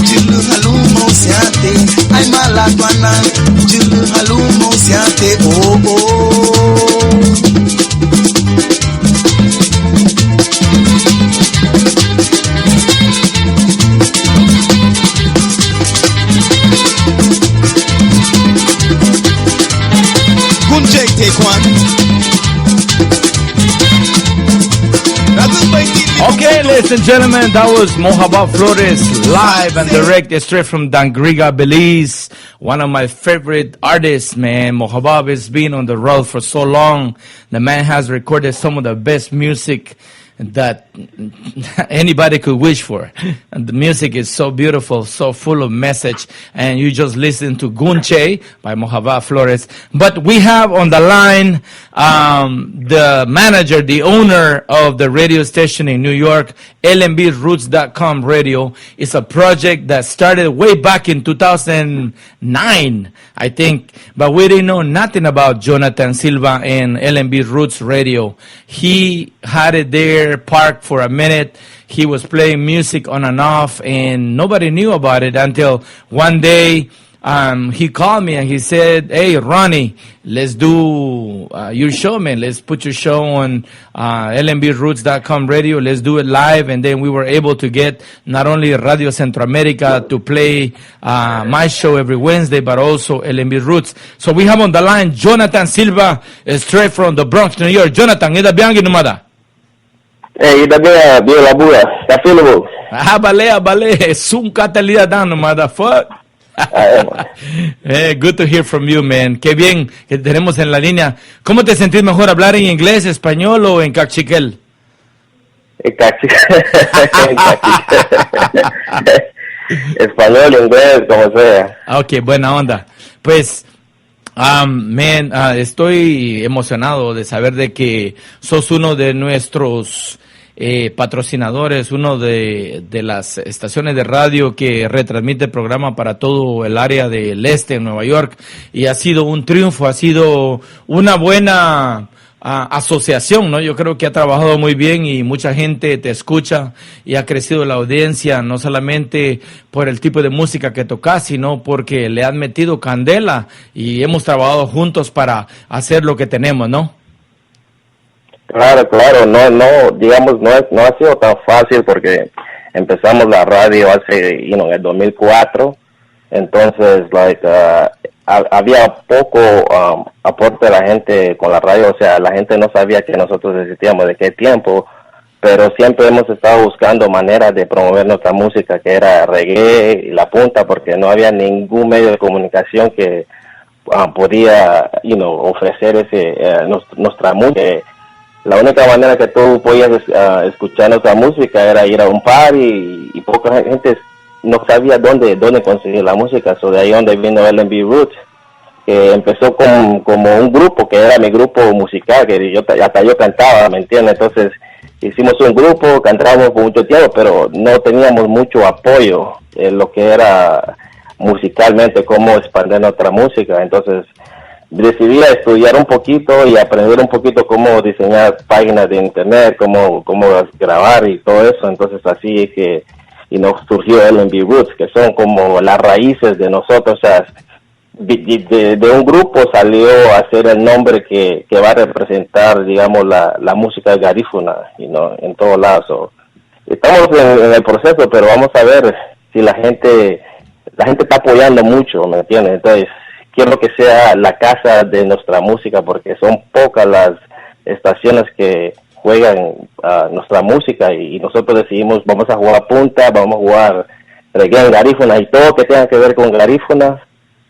jilu halumo siate. Ay maladwana, jilu halumo siate. Oh oh. Gunjay, take one. Okay, ladies and gentlemen, that was Mojaba Flores live and direct straight from Dangriga, Belize. One of my favorite artists, man. Mojaba has been on the road for so long. The man has recorded some of the best music that anybody could wish for. And the music is so beautiful, so full of message. And you just listen to Gunche by Mojaba Flores. But we have on the line the manager, the owner of the radio station in New York, LMBRoots.com Radio. It's a project that started way back in 2009, I think. But we didn't know nothing about Jonathan Silva and LMB Roots Radio. He had it there parked for a minute. He was playing music on and off, and nobody knew about it until one day he called me and he said, "Hey, Ronnie, let's do your show, man. Let's put your show on LMBRoots.com Radio. Let's do it live." And then we were able to get not only Radio Centroamerica to play my show every Wednesday, but also LMB Roots. So we have on the line Jonathan Silva, straight from the Bronx, New York. Jonathan, ida biangi numada. Hey, ida bia Labuga. Está filmable. Bale. Zoom catalida dando, motherfucker. Good to hear from you, man. Qué bien que tenemos en la línea. ¿Cómo te sentís mejor, hablar en inglés, español o en cachiquel? Español, inglés, como sea. Ok, buena onda. Pues, estoy emocionado de saber de que sos uno de nuestros patrocinadores, uno de las estaciones de radio que retransmite el programa para todo el área del este en Nueva York, y ha sido un triunfo, ha sido una buena asociación, ¿no? Yo creo que ha trabajado muy bien y mucha gente te escucha y ha crecido la audiencia, no solamente por el tipo de música que tocas, sino porque le han metido candela y hemos trabajado juntos para hacer lo que tenemos, ¿no? Claro, digamos, no ha sido tan fácil porque empezamos la radio hace, en el 2004, entonces, había poco aporte de la gente con la radio, o sea, la gente no sabía que nosotros existíamos de qué tiempo, pero siempre hemos estado buscando maneras de promover nuestra música, que era reggae y la punta, porque no había ningún medio de comunicación que podía, ofrecer nuestra música. La única manera que tú podías escuchar nuestra música era ir a un party y poca gente no sabía dónde conseguir la música. So de ahí donde vino L&B Roots, que empezó como un grupo, que era mi grupo musical, que hasta yo cantaba, ¿me entiendes? Entonces hicimos un grupo, cantábamos por mucho tiempo, pero no teníamos mucho apoyo en lo que era musicalmente, cómo expandir nuestra música. Entonces decidí estudiar un poquito y aprender un poquito cómo diseñar páginas de internet, cómo grabar y todo eso. Entonces así es que surgió L&B Roots, que son como las raíces de nosotros. O sea, de un grupo salió a ser el nombre que va a representar, digamos, la música garífuna, en todos lados. Estamos en el proceso, pero vamos a ver si la gente está apoyando mucho, ¿me entiendes? Entonces quiero que sea la casa de nuestra música, porque son pocas las estaciones que juegan nuestra música, y nosotros decidimos, vamos a jugar punta, vamos a jugar reggae, garífuna, y todo que tenga que ver con garífuna,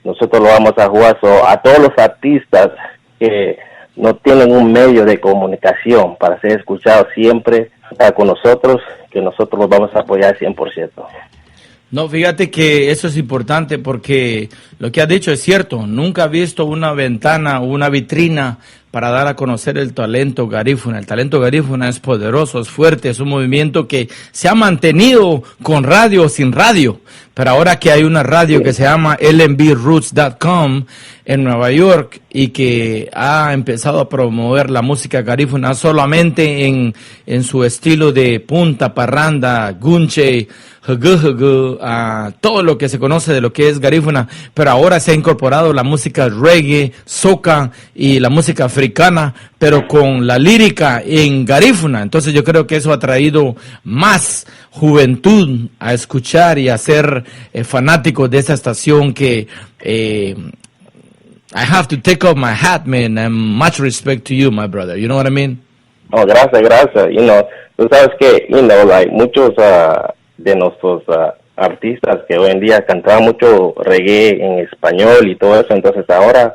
nosotros lo vamos a jugar. A todos los artistas que no tienen un medio de comunicación para ser escuchados siempre con nosotros, que nosotros los vamos a apoyar 100%. No, fíjate que eso es importante, porque lo que has dicho es cierto. Nunca he visto una ventana o una vitrina para dar a conocer el talento garífuna. El talento garífuna es poderoso, es fuerte, es un movimiento que se ha mantenido con radio o sin radio. Pero ahora que hay una radio que se llama lnbroots.com en Nueva York y que ha empezado a promover la música garífuna solamente en su estilo de punta, parranda, gunche, todo lo que se conoce de lo que es garífuna, pero ahora se ha incorporado la música reggae, soca y la música africana, pero con la lírica en garífuna. Entonces yo creo que eso ha traído más juventud a escuchar y a ser fanáticos de esa estación que I have to take off my hat, man, and much respect to you, my brother. You know what I mean? Oh, gracias. Tú sabes que, muchos de nuestros artistas que hoy en día cantaban mucho reggae en español y todo eso, entonces ahora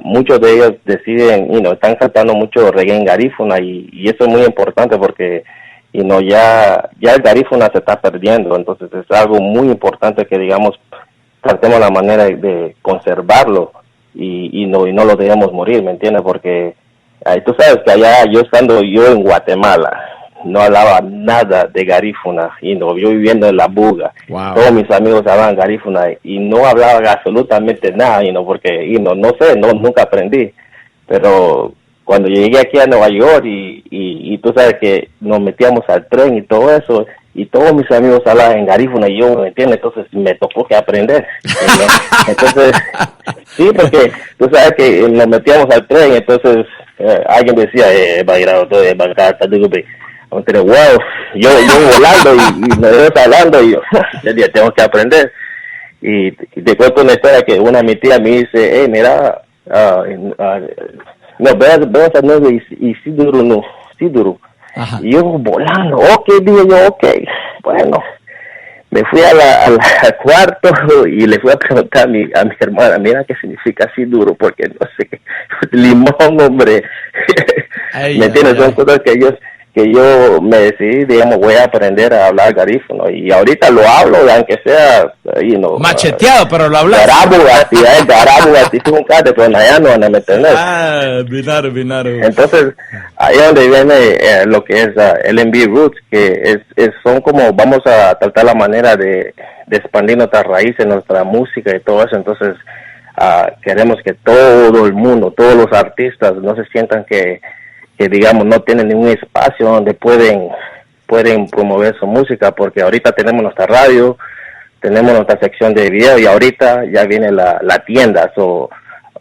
muchos de ellos deciden, están cantando mucho reggae en garífuna, y eso es muy importante porque ya el garífuna se está perdiendo. Entonces es algo muy importante que, digamos, tratemos la manera de conservarlo y no lo debemos morir, ¿me entiendes? Porque tú sabes que allá, estando en Guatemala, no hablaba nada de garífuna, yo viviendo en La Buga, wow. Todos mis amigos hablaban garífuna y no hablaba absolutamente nada, porque no sé, nunca aprendí. Pero cuando llegué aquí a Nueva York y tú sabes que nos metíamos al tren y todo eso, y todos mis amigos hablaban en garífuna y yo, ¿me entiendes? Entonces me tocó que aprender. Entonces, sí, porque tú sabes que nos metíamos al tren, entonces alguien decía, va a ir a otro, va a estar wow, yo volando y me veo hablando y yo, ya tengo que aprender. Y te cuento una historia que una de mi tía me dice, mira, veas a nuevo Isidro. Ajá. Y yo volando, digo yo, bueno, me fui al cuarto y le fui a preguntar a mi hermana, mira qué significa así duro, porque no sé, limón, hombre. Ay, ¿me entiendes? Son cosas que que yo me decidí, digamos, voy a aprender a hablar garífuna. Y ahorita lo hablo, aunque sea, macheteado, pero lo hablas. Garabuga, un cate, pero allá no me entendés. Binaro. Entonces, ahí es donde viene lo que es LMB Roots, que son como, vamos a tratar la manera de expandir nuestras raíces, nuestra música y todo eso. Entonces, queremos que todo el mundo, todos los artistas no se sientan que digamos no tienen ningún espacio donde pueden promover su música, porque ahorita tenemos nuestra radio, tenemos nuestra sección de video y ahorita ya viene la tienda. So,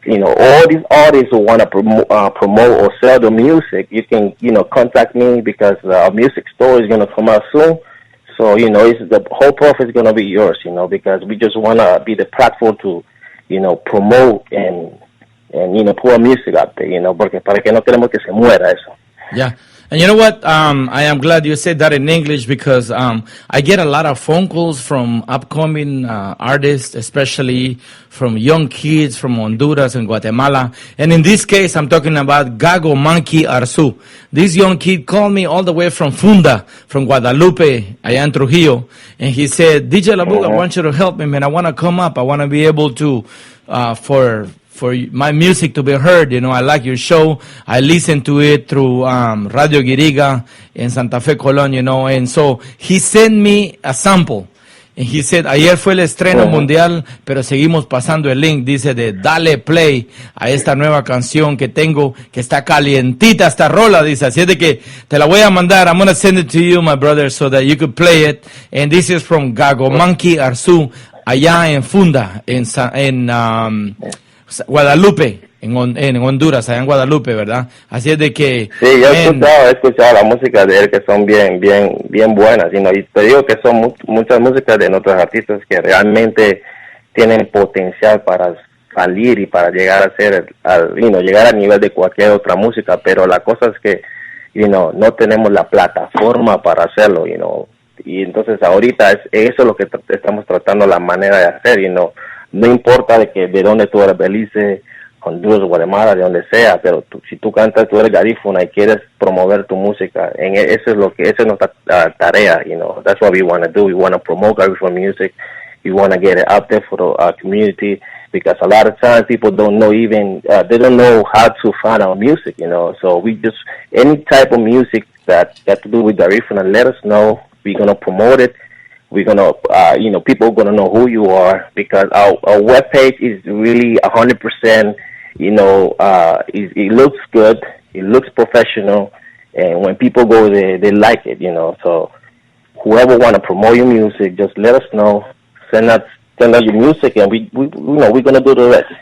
all these artists who want to promote or sell the music, you can, contact me, because our music store is going to come out soon. So, the whole profit is going to be yours, because we just want to be the platform to, promote and put music out there, porque para que no queremos que se muera eso. Yeah. And you know what? I am glad you said that in English, because I get a lot of phone calls from upcoming artists, especially from young kids from Honduras and Guatemala. And in this case, I'm talking about Gago Monkey Arzu. This young kid called me all the way from Funda, from Guadalupe, allá en Trujillo. And he said, DJ Labuga, I want you to help me, man. I want to come up. I want to be able to, for my music to be heard. I like your show. I listen to it through Radio Guiriga in Santa Fe, Colón, and so he sent me a sample. And he said, ayer fue el estreno mundial, pero seguimos pasando el link, dice, de dale play a esta nueva canción que tengo, que está calientita esta rola, dice, así es de que te la voy a mandar. I'm gonna send it to you, my brother, so that you could play it. And this is from Gago Monkey Arzu, allá en Funda, en Guadalupe, en Honduras, allá en Guadalupe, ¿verdad? Así es de que... Sí, yo he escuchado la música de él, que son bien buenas, y te digo que son muchas músicas de nuestros artistas que realmente tienen potencial para salir y para llegar a ser, llegar al nivel de cualquier otra música, pero la cosa es que, no tenemos la plataforma para hacerlo, y entonces ahorita eso es lo que estamos tratando, la manera de hacer, no importa de dónde tú eres, Belice, Honduras, Guatemala, de donde sea, pero si tú cantas, tú eres garífuna y quieres promover tu música, esa es nuestra tarea, that's what we want to do. We want to promote Garifuna music. We want to get it out there for the community, because a lot of times people don't know they don't know how to find our music, so we just, any type of music that got to do with Garifuna, let us know. We're going to promote it. We're going to, people are going to know who you are, because our webpage is really 100%, it looks good, it looks professional, and when people go there, they like it, so whoever want to promote your music, just let us know, send out your music, and we're going to do the rest,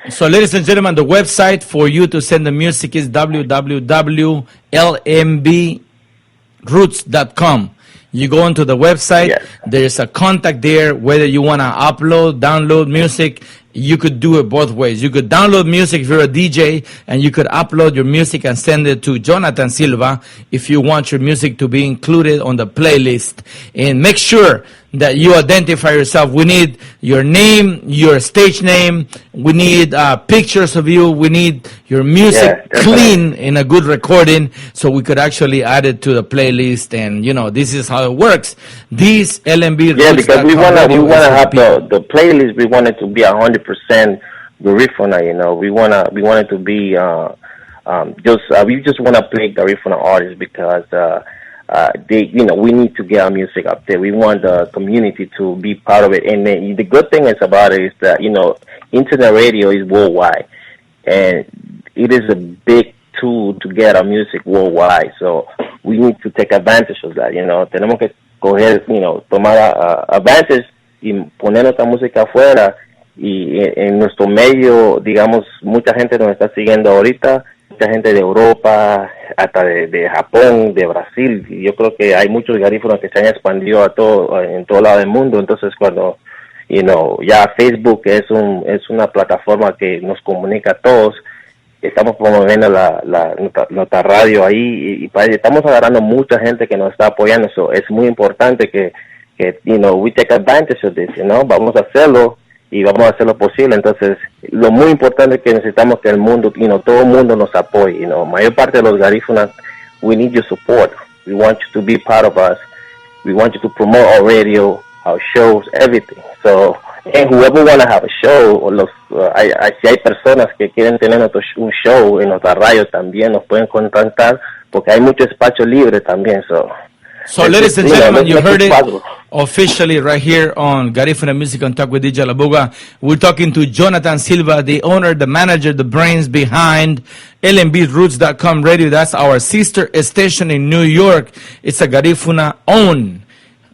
So, ladies and gentlemen, the website for you to send the music is www.lmbroots.com. You go into the website, yes. There's a contact there, whether you want to upload, download music. You could do it both ways. You could download music if you're a DJ, and you could upload your music and send it to Jonathan Silva if you want your music to be included on the playlist. And make sure that you identify yourself. We need your name, your stage name. We need pictures of you. We need your music clean in a good recording, so we could actually add it to the playlist. And this is how it works. These LMB, because we want to have the playlist. We want it to be 100% Garifuna. We want it to be we just want to play Garifuna artists, because we need to get our music up there. We want the community to be part of it. And the good thing about it is that, internet radio is worldwide, and it is a big tool to get our music worldwide. So we need to take advantage of that, Tenemos que coger, tomar advantage y poner nuestra música afuera. Y en nuestro medio, digamos, mucha gente nos está siguiendo ahorita, mucha gente de Europa, hasta de Japón, de Brasil, y yo creo que hay muchos garífunos que se han expandido en todo lado del mundo. Entonces cuando ya Facebook es una plataforma que nos comunica a todos, estamos promoviendo nuestra radio ahí, y estamos agarrando mucha gente que nos está apoyando. Eso es muy importante que we take advantage of this, vamos a hacerlo y vamos a hacer lo posible. Entonces, lo muy importante es que necesitamos que el mundo, todo el mundo nos apoye. Mayor parte de los garífunas we need your support. We want you to be part of us. We want you to promote our radio, our shows, everything. So, and whoever want to have a show, o si hay personas que quieren tener un show en nuestra radio también, nos pueden contactar, porque hay mucho espacio libre también. So, ladies and gentlemen, you heard it officially right here on Garifuna Music and Talk with DJ Labuga. We're talking to Jonathan Silva, the owner, the manager, the brains behind LMBRoots.com radio. That's our sister station in New York. It's a Garifuna own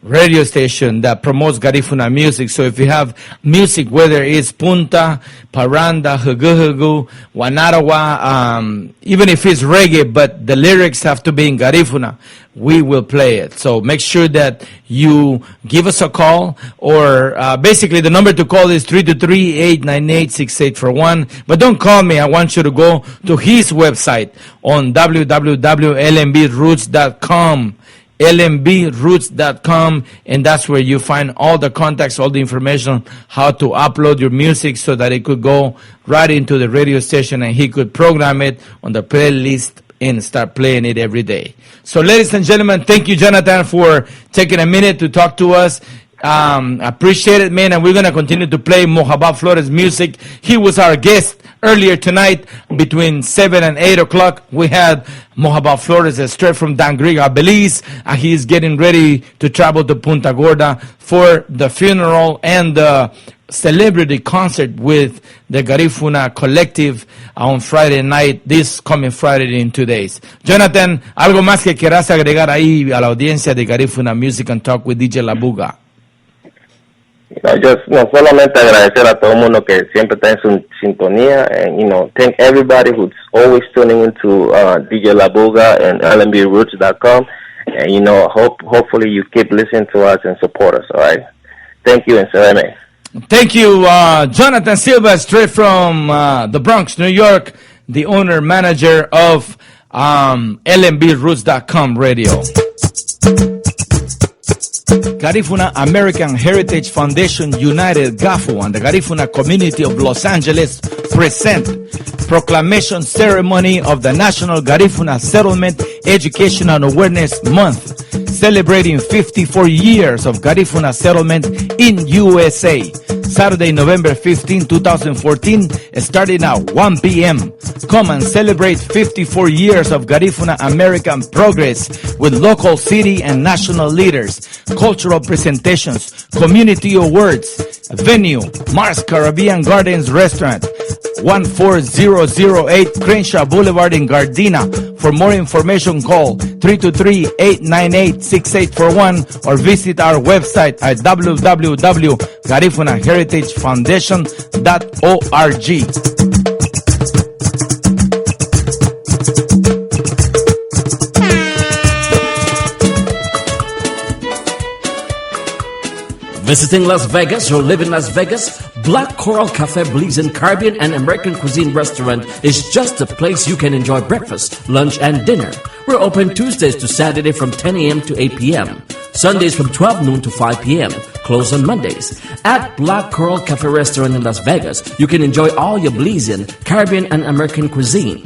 radio station that promotes Garifuna music. So if you have music, whether it's punta, paranda, hugu, wanarawa, even if it's reggae, but the lyrics have to be in Garifuna, we will play it. So make sure that you give us a call, or basically the number to call is 323-898-6841. But don't call me. I want you to go to his website on www.lmbroots.com. lmbroots.com, and that's where you find all the contacts, all the information, how to upload your music so that it could go right into the radio station and he could program it on the playlist and start playing it every day. So ladies and gentlemen, thank you, Jonathan, for taking a minute to talk to us. Appreciate it, man, and we're going to continue to play Mohabab Flores music. He was our guest earlier tonight between 7 and 8 o'clock. We had Mohabab Flores straight from Dangriga, Belize. He's getting ready to travel to Punta Gorda for the funeral and the celebrity concert with the Garifuna Collective on Friday night, this coming Friday in 2 days. Jonathan, ¿algo más que quieras agregar ahí a la audiencia de Garifuna Music and Talk with DJ Labuga? Solamente agradecer a todo el mundo que siempre está en su sintonía, and thank everybody who's always tuning into DJ Labuga and lmbroots.com, and hopefully you keep listening to us and support us. All right, thank you, and Salame. Thank you, Jonathan Silva, straight from the Bronx, New York, the owner manager of lmbroots.com radio. Garifuna American Heritage Foundation United, GAFU, and the Garifuna community of Los Angeles present Proclamation Ceremony of the National Garifuna Settlement Education and Awareness Month, celebrating 54 years of Garifuna settlement in USA. Saturday, November 15, 2014, starting at 1 p.m. Come and celebrate 54 years of Garifuna American progress with local, city, and national leaders, cultural presentations, community awards. Venue, Mars Caribbean Gardens Restaurant, 14008 Crenshaw Boulevard in Gardena. For more information, call 323-898-6841 or visit our website at www.GarifunaHeritageFoundation.org. Visiting Las Vegas or live in Las Vegas? Black Coral Cafe Belizean Caribbean and American Cuisine Restaurant is just a place you can enjoy breakfast, lunch, and dinner. We're open Tuesdays to Saturday from 10 a.m. to 8 p.m. Sundays from 12 noon to 5 p.m. Closed on Mondays. At Black Coral Cafe Restaurant in Las Vegas, you can enjoy all your Belizean, Caribbean, and American cuisine.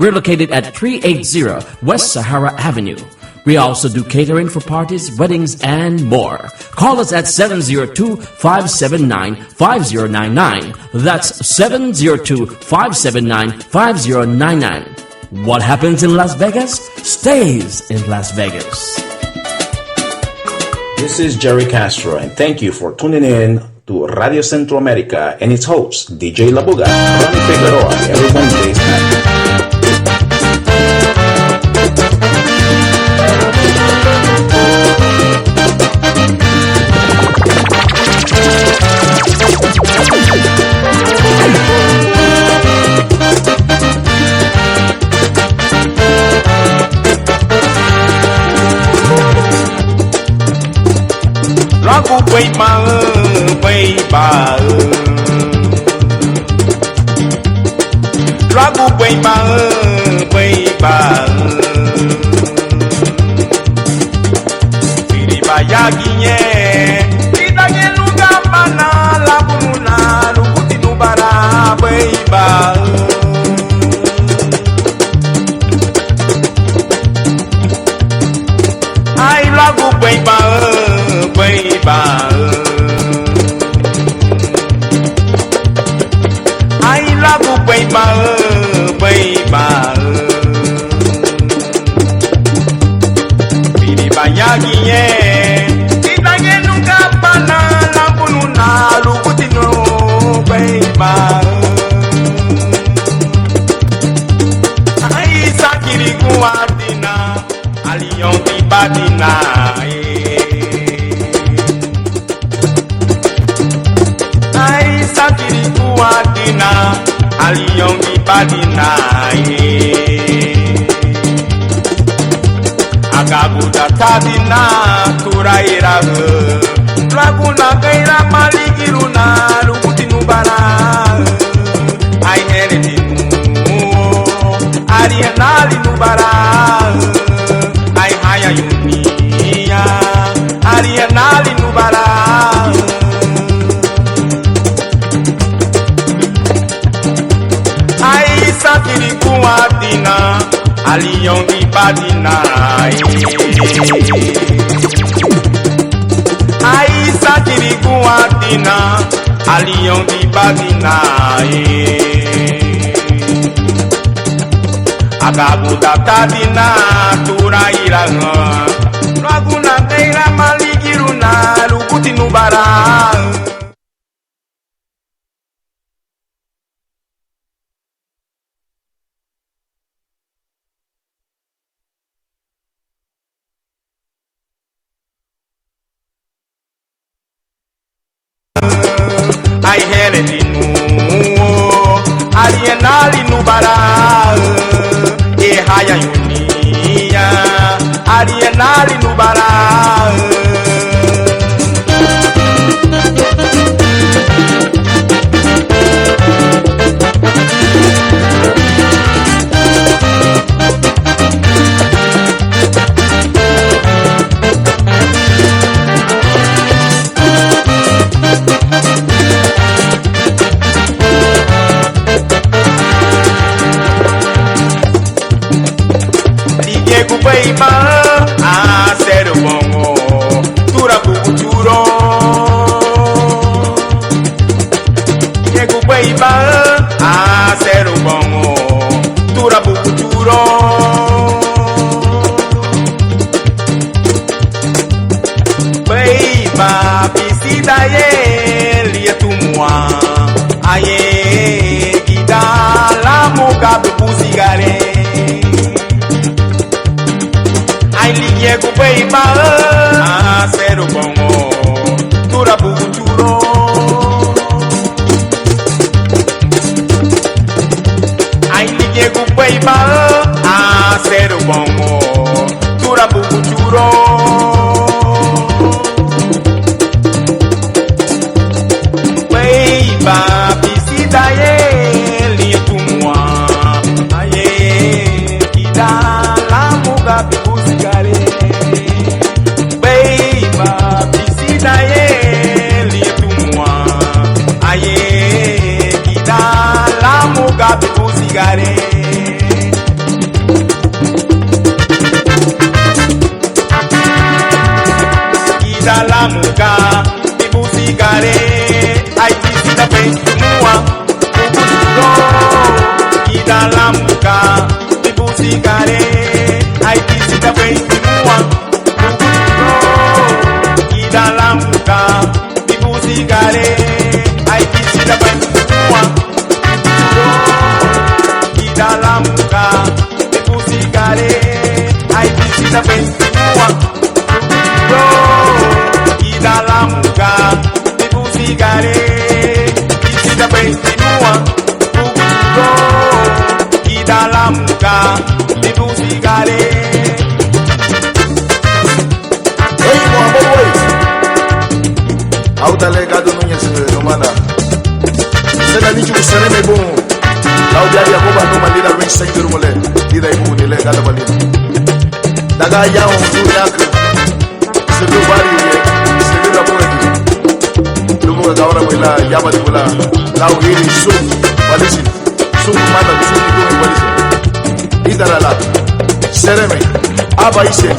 We're located at 380 West Sahara Avenue. We also do catering for parties, weddings, and more. Call us at 702-579-5099. That's 702-579-5099. What happens in Las Vegas stays in Las Vegas. This is Jerry Castro, and thank you for tuning in to Radio Centro America and its host, DJ Labuga, Ronnie Figueroa, every Wednesday night. Lagu bay ba Lagu bay ba Piri bayaginye Kita nyeluga mana lagu muna lukuti nubara bay ba lagu beba ai lagu beba bini bayagi ye kita ye nunca pana lampu nuna lukutino beba ai sakiri kuatina aliyon tibadina ai sakiri kuatina aliyon tibadina agabuda tadina turaira laguna kaira maligiruna lukutinu bara ai heretinu arianali nubara ai haya yunia arianali nubara ai sakiri kuatina aliyon ibadina ai sakiri kuatina aliyon ibadina agabuda tadina turaira laguna kaira maligiruna lukutinu bara ai heretinu arienali nubara e haya yunia arienali nubara Beiba a ser bongo tura buturo Diego beiba a ser bongo tura buturo Beiba pisida ele tumwa aye gida la moga busigare ai liego beiba a ser bongo tura buturo ai liego beiba a ser bongo tura buturo beiba pisida ele tumwa aye kida la muga Beiba, piscina ele tumwa aye kita la muga busigare kita la muga busigare ai piscina tumwa buburo kita la muga busigare ai piscina tumwa Dalamka, Bibusigare, I kiss the Bangua, Dalamka, Bibusigare, I kiss the Bangua, Dalamka, Bibusigare, kiss the Bangua, Dalamka, Bibusigare. Auta legado Núñez Romana. Sena nichu sereme bom. Laudia dia boba no malira ring sector mole. Dida ibu ni legado balina. Daga ya on yak. Se do bari se do la boa. Lugo ga ora bola yaba de bola. Lau iri su balisi. Su manda su ni go balisi. Dida la sereme aba ise.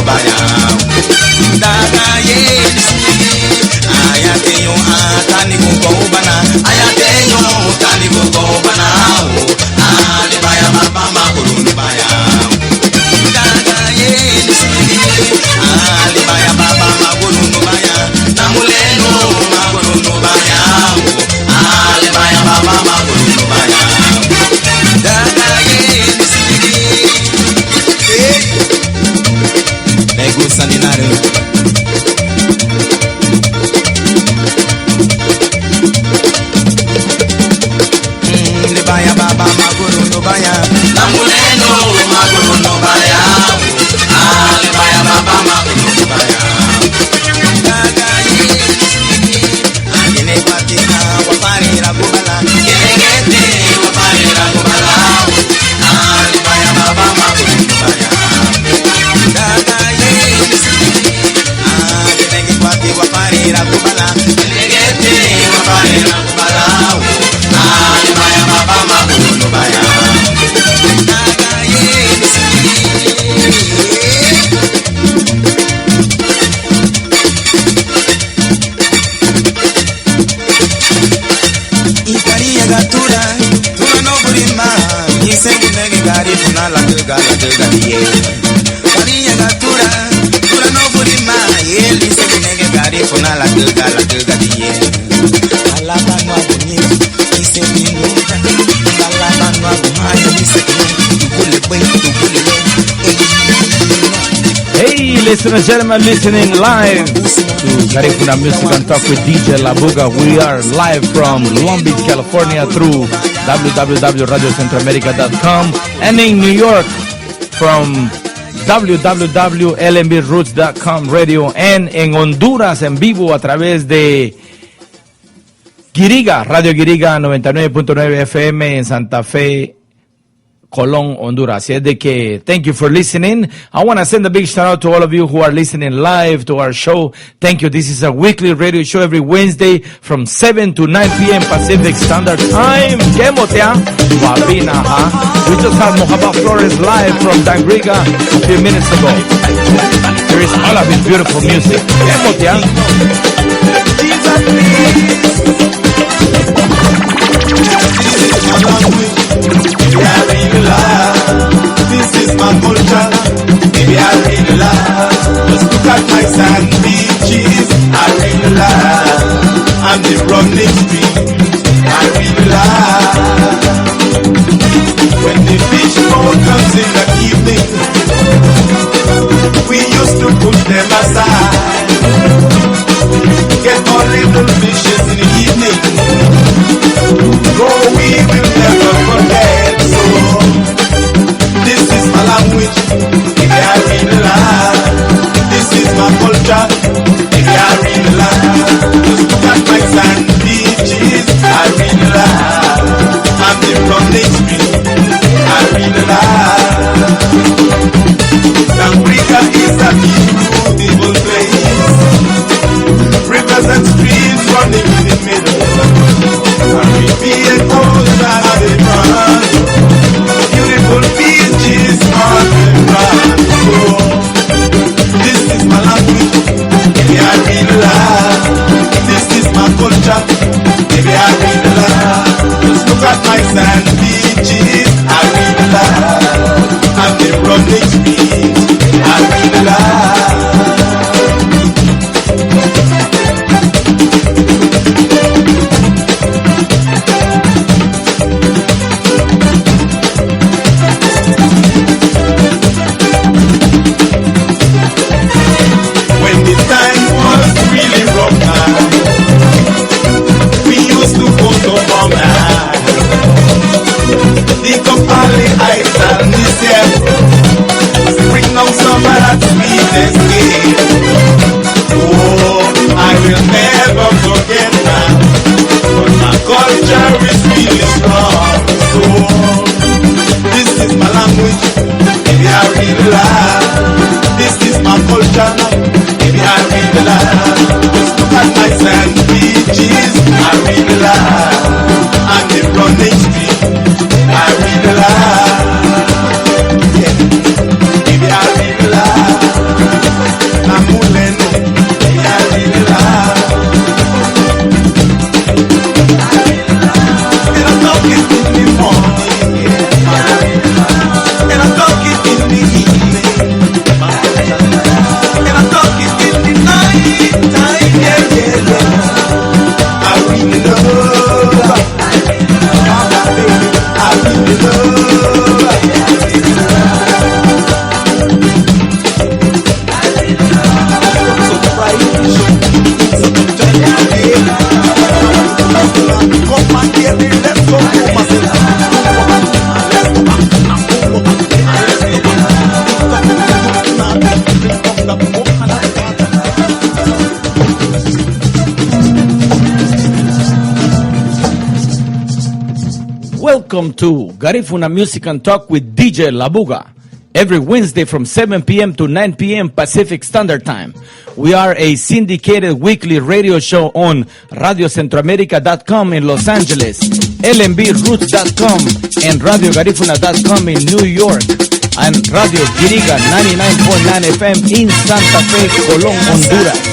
baya. Daga ye ayateyo atani go bana. Ayateyo tani go bana. Ali baya baba maguru baya. Daga ye ali baya baba maguru baya. Namuleno maguru baya. Ali baya baba maguru baya. Daga ye Nego Saninare. Libaya baba maguru no baya. Namuleno maguru no baya. Libaya baba maguru no baya. Daga ye agene patina wapari ragubala. Genegete wapari ragubala. Libaya baba maguru no baya. Daga ye genege pati wapari ragubala. Genegete wapari ragubala. Libaya baba maguru no baya. Daga ye Ikaria gatura, tura no burima. Isengi nege gari puna la gega diye. Ikaria gatura, tura no burima. Yeli isengi nege gari puna la gega diye. Alaba no abunye, isengi nuka. Alaba no abuhaya, isengi tukule bwe, tukule le. Hey, ladies and gentlemen, listening live to Garifuna Music and Talk with DJ Labuga. We are live from Long Beach, California through www.radiocentroamerica.com and in New York from www.lmbroots.com radio and en Honduras en vivo a través de Guiriga, Radio Guiriga 99.9 FM en Santa Fe, Colón, Honduras. Así es de que, thank you for listening. I want to send a big shout out to all of you who are listening live to our show. Thank you. This is a weekly radio show every Wednesday from 7 to 9 p.m. Pacific Standard Time. ¿Qué motea? Guapina, huh? We just had Mojaba Flores live from Dangriga a few minutes ago. There is all of his beautiful music. ¿Qué motea? This is my culture, maybe I really love. Just look at my sand beaches, I really love. And the running street, I really love. When the fish boat comes in the evening, we used to push them aside. Get our little fishes in the evening. Oh, we will never forget. So this is my language, maybe I really love. This is my culture, maybe I really love. Just look at my sand beaches, I really love. And the running street, I really love. Dangriga is a beautiful place. Rivers and streams running in the middle. Caribbean coast and the front. Beautiful beaches on the ground. So, this is my language, maybe I really love. This is my culture, maybe I really love. Just look at my sand beaches, I really love. And the running streets, I really love. Welcome to Garifuna Music and Talk with DJ Labuga. Every Wednesday from 7 p.m. to 9 p.m. Pacific Standard Time. We are a syndicated weekly radio show on RadioCentroamerica.com in Los Angeles, LMBRoots.com, and RadioGarifuna.com in New York, and Radio Quiriga 99.9 FM in Santa Fe, Colón, Honduras.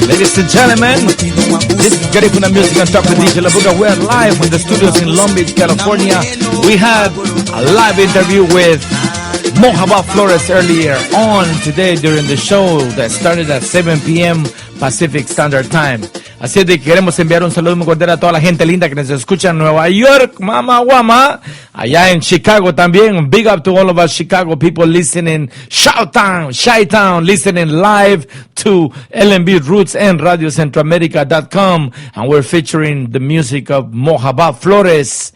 Ladies and gentlemen, this is Garifuna Music and Talk with DJ Labuga. We're live in the studios in Long Beach, California. We had a live interview with Mojaba Flores earlier on today during the show that started at 7 p.m. Pacific Standard Time. Así es de que queremos enviar un saludo muy cordial a toda la gente linda que nos escucha en Nueva York, Mama Guama, allá en Chicago también. Big up to all of us Chicago people listening, Chi-Town, listening live to LMB Roots and RadioCentroamerica.com. And we're featuring the music of Mojaba Flores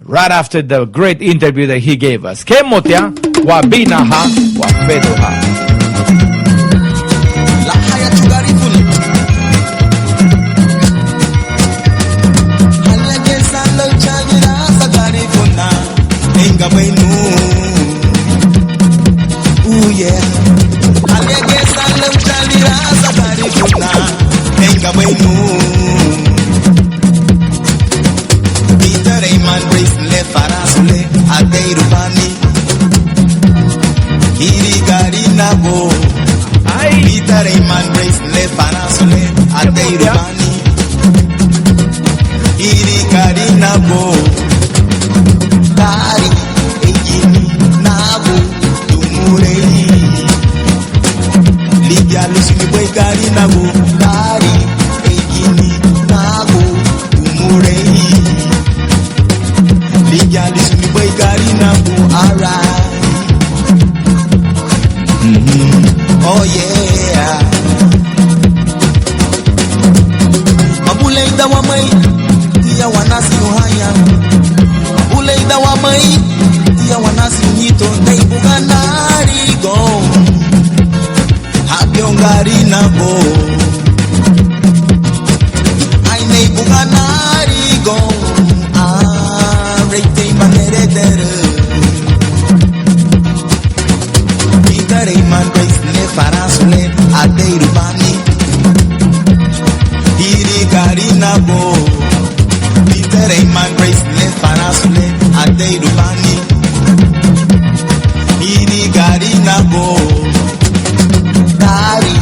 right after the great interview that he gave us. Kemotia, Wabinaha, Wafedoha. Peter Iman Bracelet Panasole Ate Urubani alright. Oh yeah. Mabule ida wa mai, dia wanasi uhaya. Mabule ida wa mai, dia wanasi nyito dei buganari go. Habyongari na go. Ai nei buganari go. Ah, rete manere dere. Man race ne farasule adei rubani hiri gari na go Peter man race ne farasule adei rubani hiri gari na go gari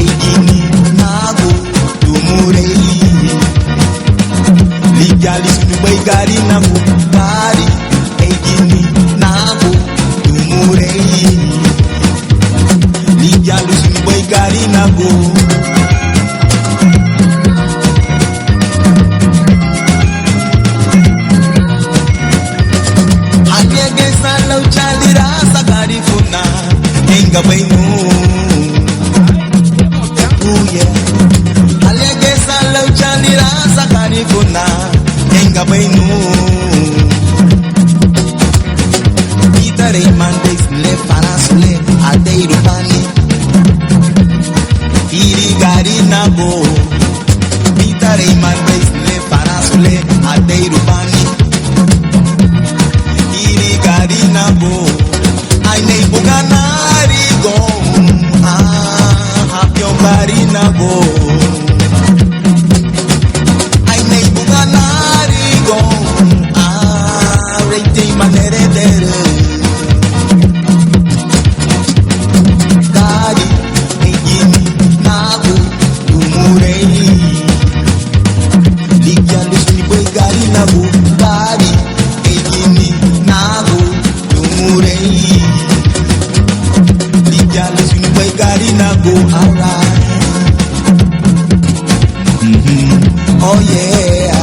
egini na go tumurei ligali sunu bai gari na go gari egini na go tumurei Yalu sini boy gari na go. Hanya gesa lau chali rasa gari funa enga bainu. Oh yeah. Hanya gesa lau chali rasa gari funa enga bainu. Itare mandes le farasule adei rupani. Iri gari na go Peter man race le farasule adei rubani Iri gari na go Ai nei buganari go Ah, hapyo gari na go Ai nei buganari go Ah, rete manere dere Gari egini Nago, tumurei Ligyalo suni boy gari nago Gari, egini Nago, tumurei Ligyalo suni boy gari nago Alright Oh yeah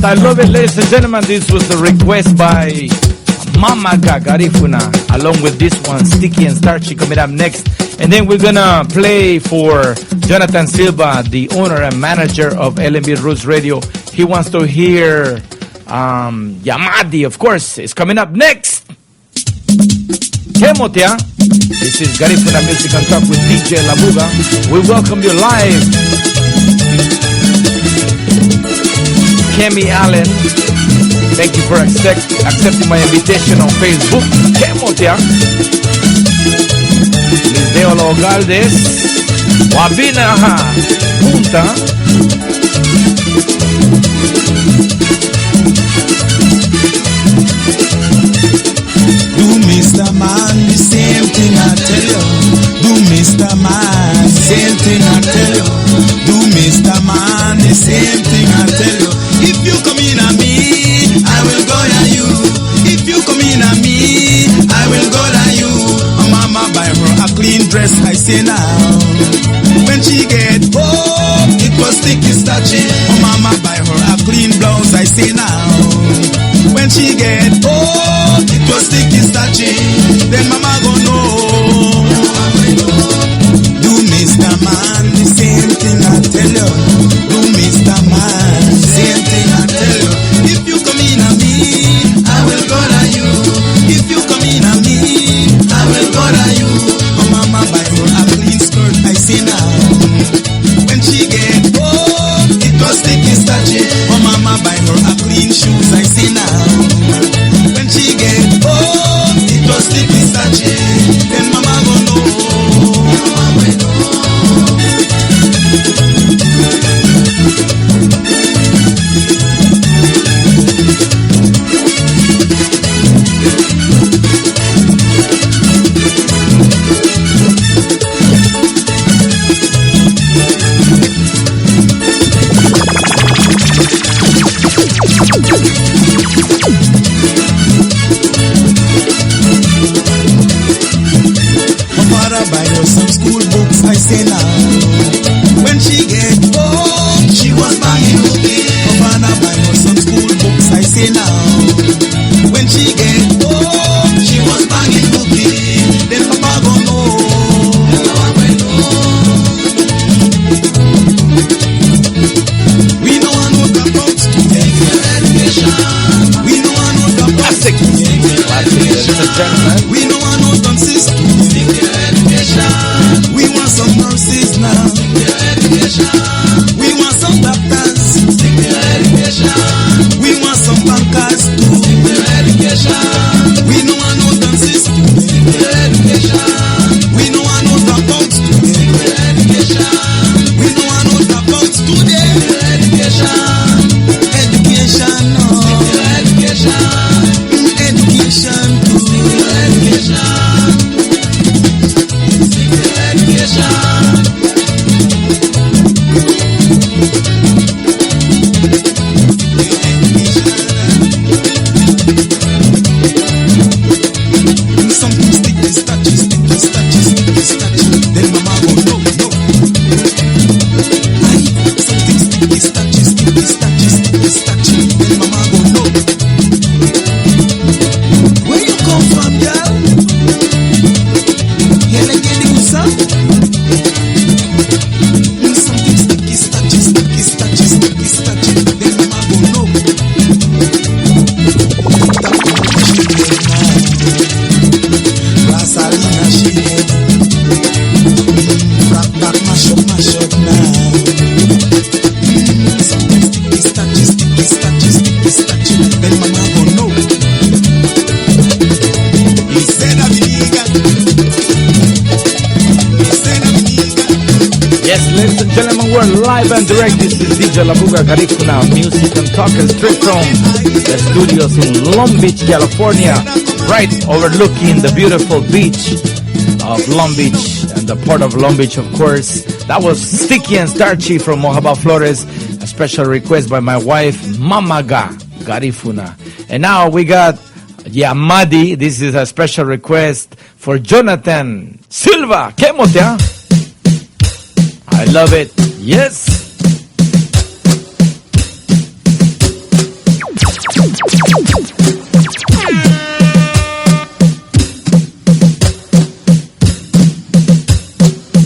I love it, ladies and gentlemen. This was the request by Mama Gagarifuna, along with this one, Sticky and Starchy, coming up next. And then we're gonna play for Jonathan Silva, the owner and manager of LMB Roots Radio. He wants to hear Yamadi, of course, is coming up next. Kemotia. This is Garifuna Music and Talk with DJ Labuga. We welcome you live. Kemi Allen, thank you for accepting my invitation on Facebook. Kemotia. Lisdeo Galdes, Wabina Punta. Do Mr. Man the same thing I tell you. Do Mr. Man the same thing I tell you. Do Mr. Man the same thing I tell you. If you come in at me, I will go at you. If you come in at me, I will go at you. Oh, mama buy her a clean dress, I say now. When she get home, it was sticky starchy. Oh, mama buy her a clean blouse, I say now. When she get home, it was sticky starchy. Then mama go know. Do Mr. Man the same thing I tell you. Do Mr. Man the same thing I tell you. If you come in at me, I will go to you. If you come in at me, I will go to you. Oh, mama buy her a clean skirt, day now. When she get home, she was banging cookie. Then Papa go know. We know I know the folks to take your education. We know I know the Classic. Ladies and gentlemen. we know I know them sis to take your education. We want some nurses now. Take your education. We want some doctors. Take your education. We want some bankers too. Take your education. We know I know them sis to take your education. We know I know the folks to take your education. We know I know the folks to take your education. Education, no. Take your education. Education, too. Take your education. Take your education. Something sticky, starchy, sticky, starchy, sticky, starchy. Then mama go no, no. Aye, something sticky, starchy, sticky, starchy, sticky, starchy. Then mama go no. Where you come from, girl? Helengeni Musa? Something sticky, starchy, sticky, starchy, sticky, starchy. Then mama go no. Rasalina she head. Rock back, mash up now. Something sticky, starchy, sticky, starchy, sticky, starchy. Then mama go no. He said I'm illegal. He said I'm illegal. Yes, ladies and gentlemen, we're live and direct. This is DJ Labuga Garifuna, music and talking straight from the studios in Long Beach, California, right overlooking the beautiful beach of Long Beach and the port of Long Beach, of course. That was Sticky and Starchy from Mojaba Flores, a special request by my wife, Mamaga Garifuna. And now we got Yamadi. This is a special request for Jonathan Silva. Kemotea. I love it. Yes.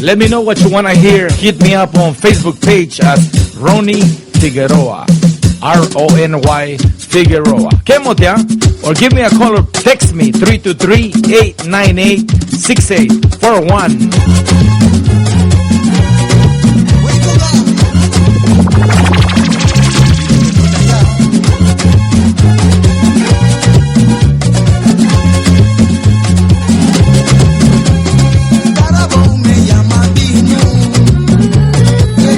Let me know what you want to hear. Hit me up on Facebook page at Ronnie Figueroa. R-O-N-Y Figueroa. Kemotea. Or give me a call or text me 323-898-6841. Hey,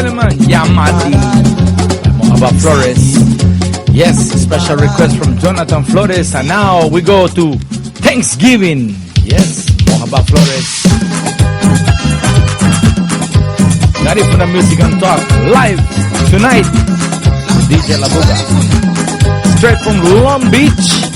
gentlemen, Yamati Mojaba Flores. Yes, special request from Jonathan Flores. And now we go to Thanksgiving. Yes, Mojaba Flores. Garifuna Music and Talk live tonight. DJ Labuga. Straight from Long Beach.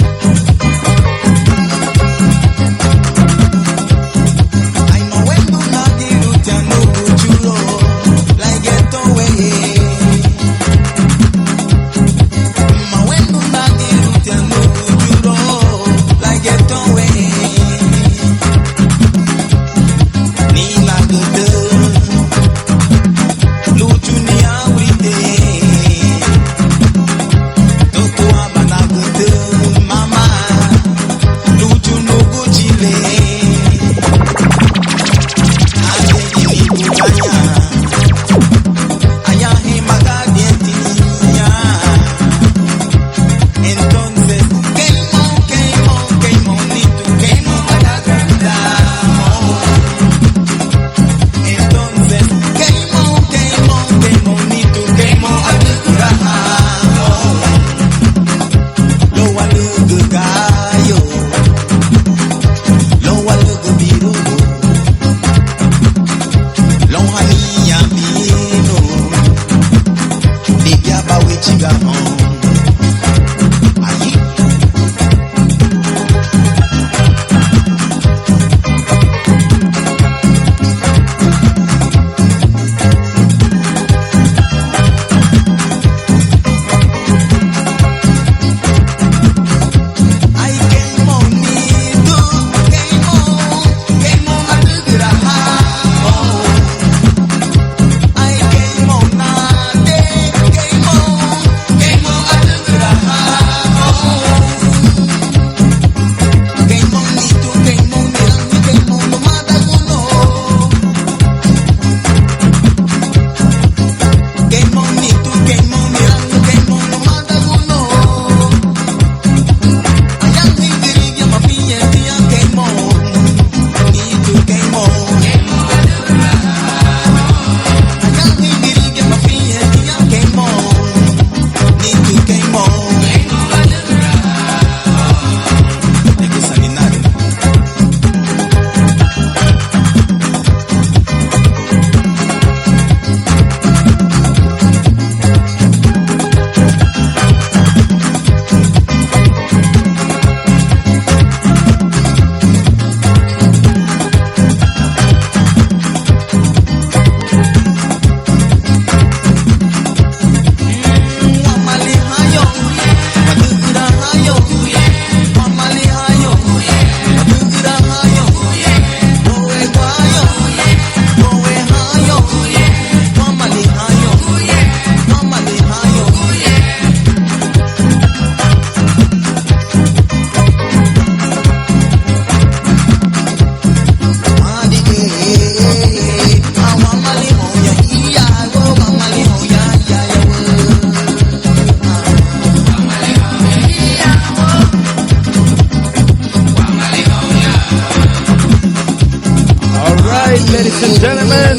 Ladies and gentlemen,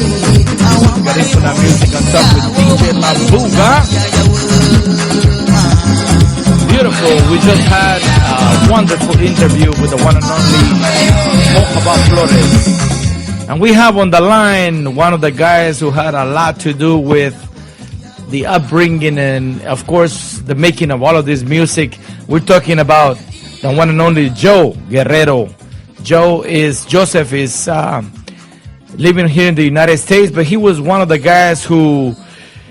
Garifuna Music and Talk with DJ Labuga. Beautiful. We just had a wonderful interview with the one and only Mojaba Flores. And we have on the line one of the guys who had a lot to do with the upbringing and, of course, the making of all of this music. We're talking about the one and only Joe Guerrero. Joseph is living here in the United States, but he was one of the guys who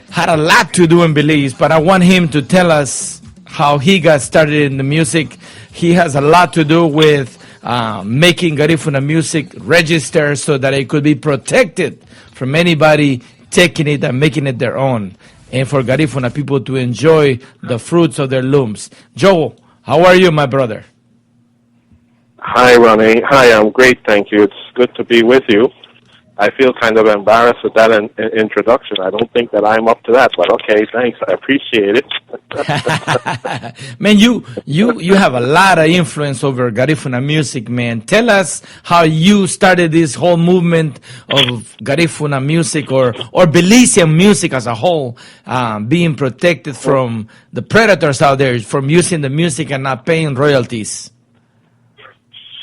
had a lot to do in Belize. But I want him to tell us how he got started in the music. He has a lot to do with making Garifuna music register so that it could be protected from anybody taking it and making it their own, and for Garifuna people to enjoy the fruits of their looms. Joe, how are you, my brother? Hi, Ronnie. Hi, I'm great, thank you. It's good to be with you. I feel kind of embarrassed with that introduction. I don't think that I'm up to that, but okay, thanks. I appreciate it. Man, you have a lot of influence over Garifuna music, man. Tell us how you started this whole movement of Garifuna music or Belizean music as a whole, being protected from the predators out there, from using the music and not paying royalties.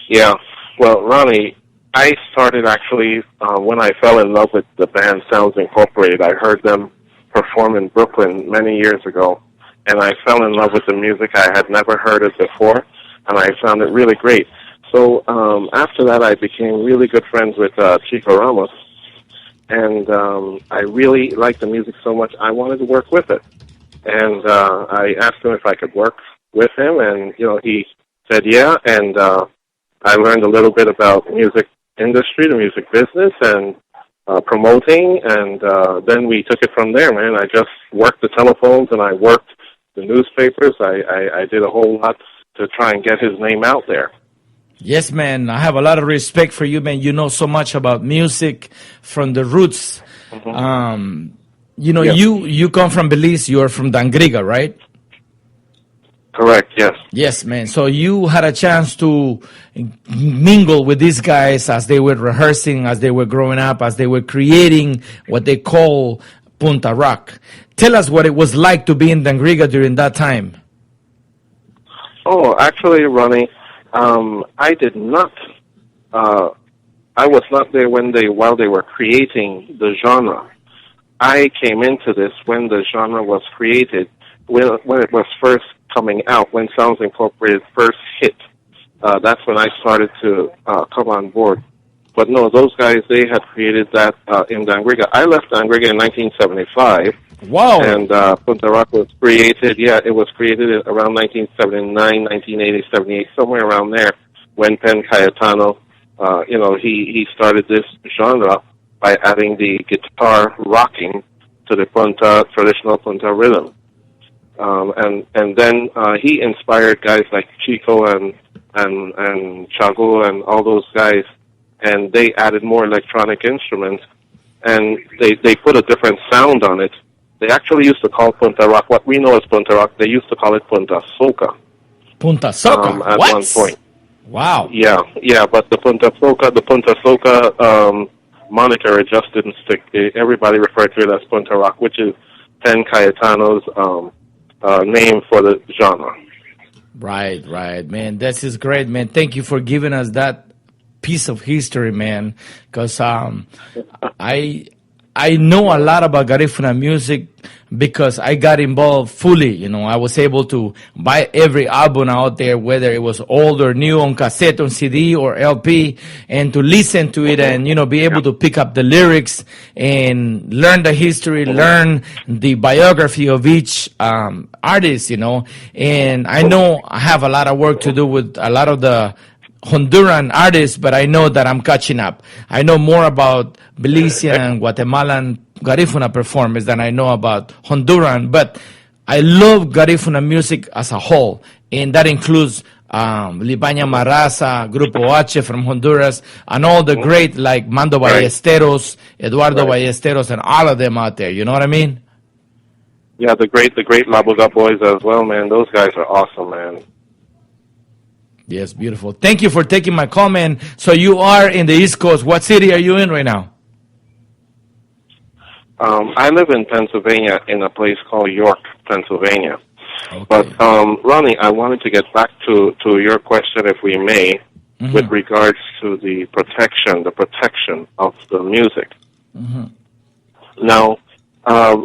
Yeah, well, Ronnie, I started actually when I fell in love with the band Sounds Incorporated. I heard them perform in Brooklyn many years ago, and I fell in love with the music. I had never heard it before, and I found it really great. So after that, I became really good friends with Chico Ramos, and I really liked the music so much, I wanted to work with it. And I asked him if I could work with him, and, he said yeah, and I learned a little bit about music industry, the music business, and promoting, and then we took it from there, man. I just worked the telephones, and I worked the newspapers. I did a whole lot to try and get his name out there. Yes, man. I have a lot of respect for you, man. You know so much about music from the roots. Mm-hmm. You come from Belize. You are from Dangriga, right? Correct, yes. Yes, man. So you had a chance to mingle with these guys as they were rehearsing, as they were growing up, as they were creating what they call Punta Rock. Tell us what it was like to be in Dangriga during that time. Oh, actually, Ronnie, I did not. I was not there while they were creating the genre. I came into this when the genre was created, when it was first coming out, when Sounds Incorporated first hit. That's when I started to come on board. But no, those guys, they had created that in Dangriga. I left Dangriga in 1975. Wow. And Punta Rock was created, it was created around 1979, 1980, 78, somewhere around there, when Pen Cayetano, he started this genre by adding the guitar rocking to the traditional Punta rhythm. And then he inspired guys like Chico and Chago and all those guys, and they added more electronic instruments, and they put a different sound on it. They actually used to call Punta Rock, what we know as Punta Rock, they used to call it Punta Soca. Punta Soca? At one point. Wow. Yeah, but the Punta Soca moniker, it just didn't stick. Everybody referred to it as Punta Rock, which is Pen Cayetano's name for the genre. Right, man. This is great, man. Thank you for giving us that piece of history, man. Because I know a lot about Garifuna music because I got involved fully. I was able to buy every album out there, whether it was old or new, on cassette, on CD, or LP, and to listen to it and, be able to pick up the lyrics and learn the history, learn the biography of each artist, And I know I have a lot of work to do with a lot of the Honduran artists, but I know that I'm catching up. I know more about Belizean and Guatemalan Garifuna performers than I know about Honduran, but I love Garifuna music as a whole, and that includes Libaña Maraza, Grupo H from Honduras, and all the great like Mando Ballesteros, Eduardo Ballesteros, and all of them out there. You know what I mean? Yeah, the great La Buga boys as well, man. Those guys are awesome, man. Yes, beautiful. Thank you for taking my call, man. So you are in the East Coast. What city are you in right now? I live in Pennsylvania, in a place called York, Pennsylvania. Okay. But, Ronnie, I wanted to get back to your question, if we may, with regards to the protection of the music. Now,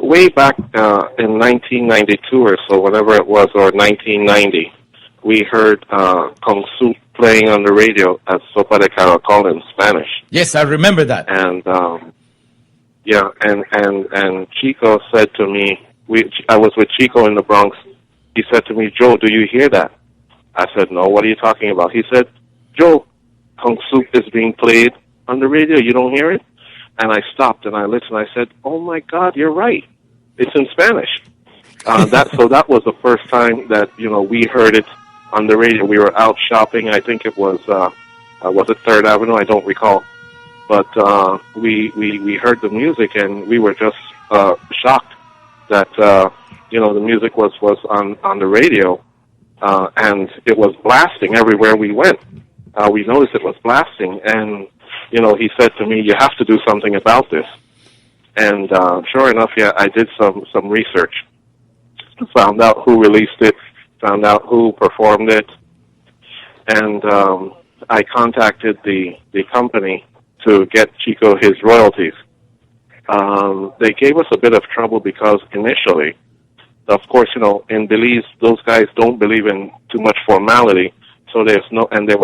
way back in 1992 or so, whatever it was, or 1990, we heard Kung Su playing on the radio as Sopa de Caracol in Spanish. Yes, I remember that. And and Chico said to me, I was with Chico in the Bronx. He said to me, "Joe, do you hear that?" I said, "No, what are you talking about?" He said, "Joe, Kung Su is being played on the radio. You don't hear it?" And I stopped and I listened. I said, "Oh my God, you're right. It's in Spanish." So that was the first time that we heard it on the radio. We were out shopping. I think it was it 3rd Avenue? I don't recall. but we heard the music and we were just shocked that the music was on the radio, and it was blasting everywhere we went. We noticed it was blasting, and he said to me, "You have to do something about this." And sure enough, yeah, I did some research, found out who released it, found out who performed it, and I contacted the company to get Chico his royalties. They gave us a bit of trouble because initially, of course, in Belize, those guys don't believe in too much formality, so there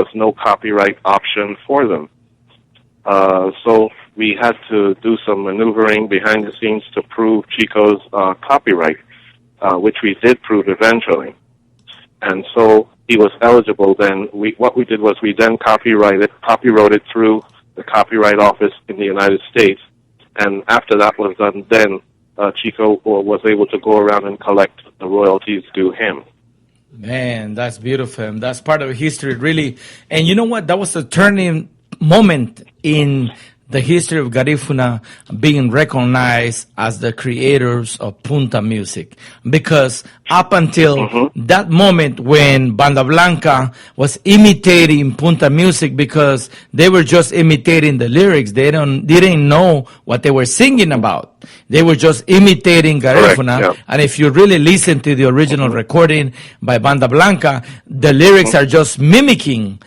was no copyright option for them. So we had to do some maneuvering behind the scenes to prove Chico's copyright, which we did prove eventually. And so he was eligible then. What we did was we then copyrighted through the Copyright Office in the United States. And after that was done, then Chico was able to go around and collect the royalties due him. Man, that's beautiful. That's part of history, really. And you know what? That was a turning moment in the history of Garifuna being recognized as the creators of Punta music. Because up until that moment when Banda Blanca was imitating Punta music, because they were just imitating the lyrics, they didn't know what they were singing about. They were just imitating Garifuna. Correct, yeah. And if you really listen to the original recording by Banda Blanca, the lyrics are just mimicking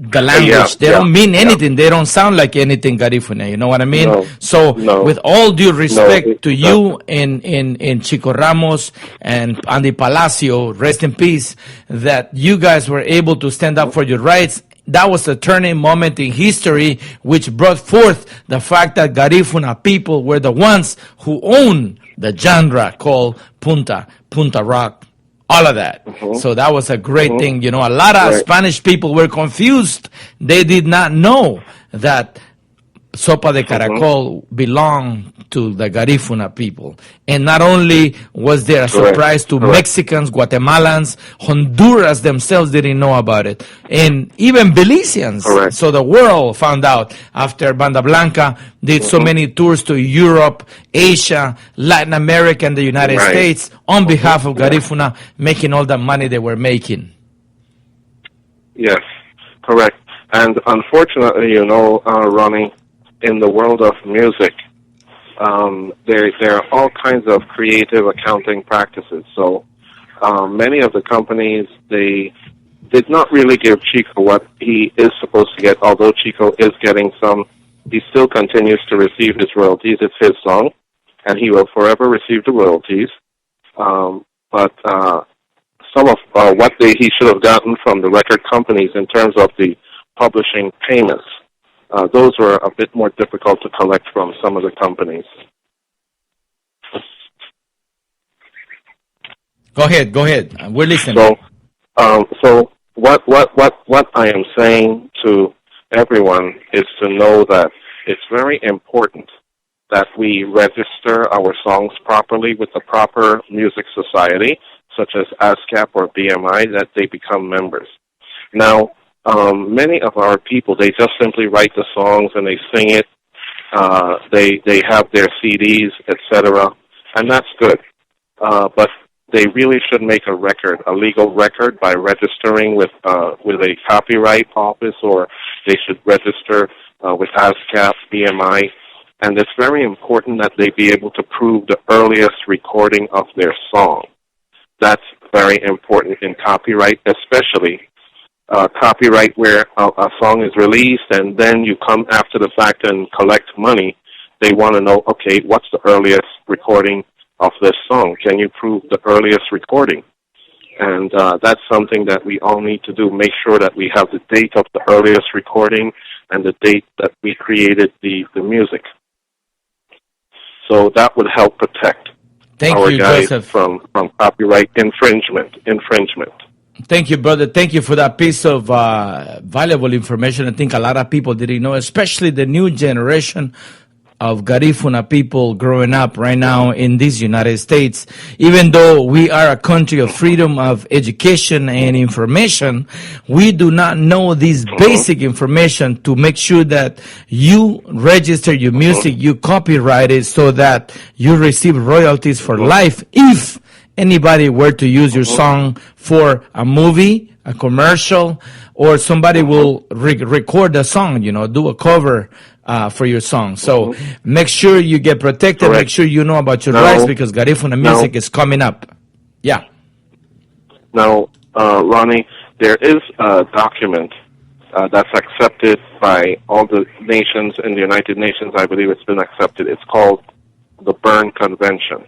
the language. They don't mean anything. They don't sound like anything Garifuna. You know what I mean? No. With all due respect to you and Chico Ramos and Andy Palacio, rest in peace, that you guys were able to stand up for your rights. That was a turning moment in history, which brought forth the fact that Garifuna people were the ones who owned the genre called Punta Rock. All of that. So that was a great thing. A lot of Spanish people were confused. They did not know that Sopa de Caracol belonged to the Garifuna people. And not only was there a surprise to Mexicans, Guatemalans, Honduras themselves didn't know about it. And even Belizeans. So the world found out after Banda Blanca did so many tours to Europe, Asia, Latin America, and the United States on behalf of Garifuna, making all the money they were making. Yes, correct. And unfortunately, Ronnie, in the world of music, there are all kinds of creative accounting practices. So many of the companies, they did not really give Chico what he is supposed to get, although Chico is getting some. He still continues to receive his royalties. It's his song, and he will forever receive the royalties. But some of what he should have gotten from the record companies in terms of the publishing payments, those were a bit more difficult to collect from some of the companies. Go ahead. We're listening. So what I am saying to everyone is to know that it's very important that we register our songs properly with the proper music society, such as ASCAP or BMI, that they become members. Now, many of our people, they just simply write the songs and they sing it. They have their CDs, etc., and that's good. But they really should make a record, a legal record, by registering with a copyright office, or they should register with ASCAP, BMI. And it's very important that they be able to prove the earliest recording of their song. That's very important in copyright, especially copyright where a song is released and then you come after the fact and collect money. They want to know, okay, what's the earliest recording of this song? Can you prove the earliest recording? And that's something that we all need to do. Make sure that we have the date of the earliest recording and the date that we created the music. So that would help protect our guys from copyright infringement. Thank you, brother. Thank you for that piece of valuable information. I think a lot of people didn't know, especially the new generation. of Garifuna people growing up right now in these United States. Even though we are a country of freedom of education and information, we do not know this basic information to make sure that you register your music, you copyright it so that you receive royalties for life if anybody were to use your song for a movie, a commercial, or somebody will record a song, do a cover for your song. So make sure you get protected. Correct. Make sure you know about your rights because Garifuna music is coming up. Yeah. Now, Ronnie, there is a document that's accepted by all the nations in the United Nations. I believe it's been accepted. It's called the Berne Convention.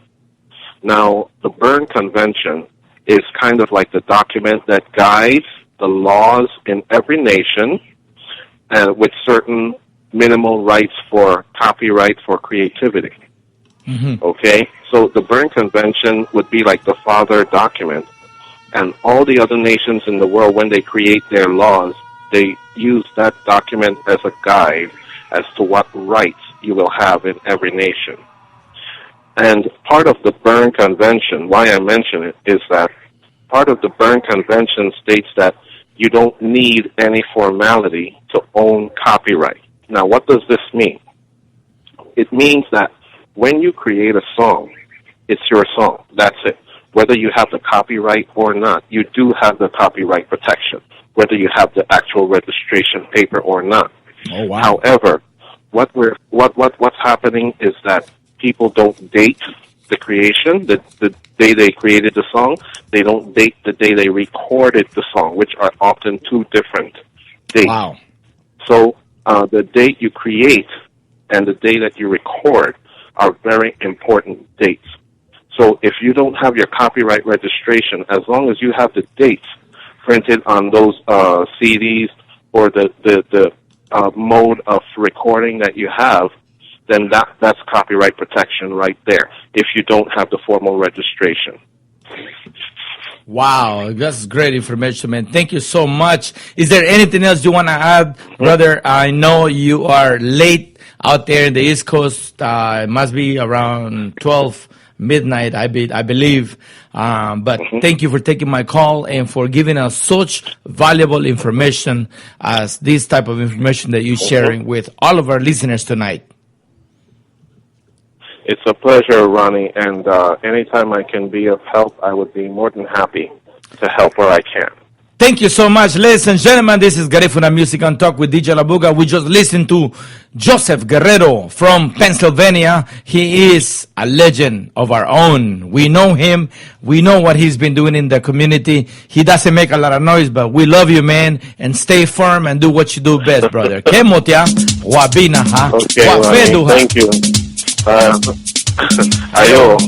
Now, the Berne Convention is kind of like the document that guides the laws in every nation with certain minimal rights for copyright for creativity. Okay? So the Berne Convention would be like the father document. And all the other nations in the world, when they create their laws, they use that document as a guide as to what rights you will have in every nation. And part of the Berne Convention, why I mention it, is that part of the Berne Convention states that you don't need any formality to own copyright. Now, what does this mean? It means that when you create a song, it's your song. That's it. Whether you have the copyright or not, you do have the copyright protection, whether you have the actual registration paper or not. Oh, wow. However, what's happening is that people don't date the creation, the day they created the song. They don't date the day they recorded the song, which are often two different dates. Wow. So the date you create and the day that you record are very important dates. So if you don't have your copyright registration, as long as you have the dates printed on those CDs or the mode of recording that you have, then that's copyright protection right there, if you don't have the formal registration. Wow, that's great information, man. Thank you so much. Is there anything else you want to add, brother? I know you are late out there in the East Coast. It must be around 12 midnight, I believe. But thank you for taking my call and for giving us such valuable information as this type of information that you're sharing with all of our listeners tonight. It's a pleasure, Ronnie, and anytime I can be of help, I would be more than happy to help where I can. Thank you so much, ladies and gentlemen. This is Garifuna Music and Talk with DJ Labuga. We just listened to Joseph Guerrero from Pennsylvania. He is a legend of our own. We know him. We know what he's been doing in the community. He doesn't make a lot of noise, but we love you, man. And stay firm and do what you do best, brother. Kemotia, wabina, ha? Okay, Ronnie, thank you. Ayo.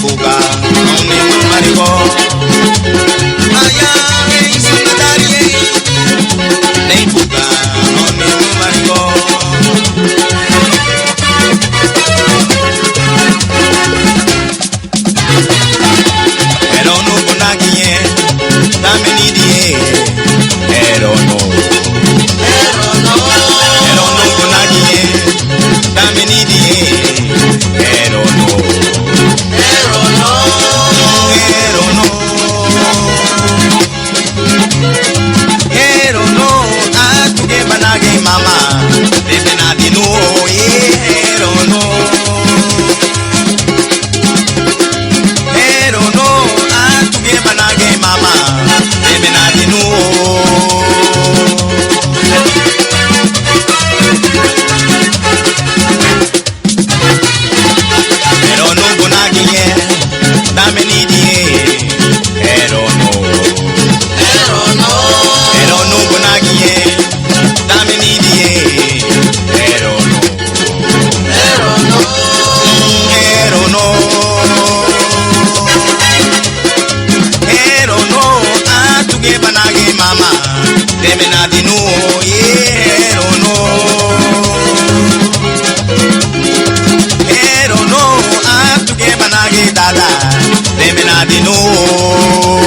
Buga, me need it. Ero no gunagi dame need it. Ero no atuge banage mama deme na dinu atuge banage dada deme na dinu.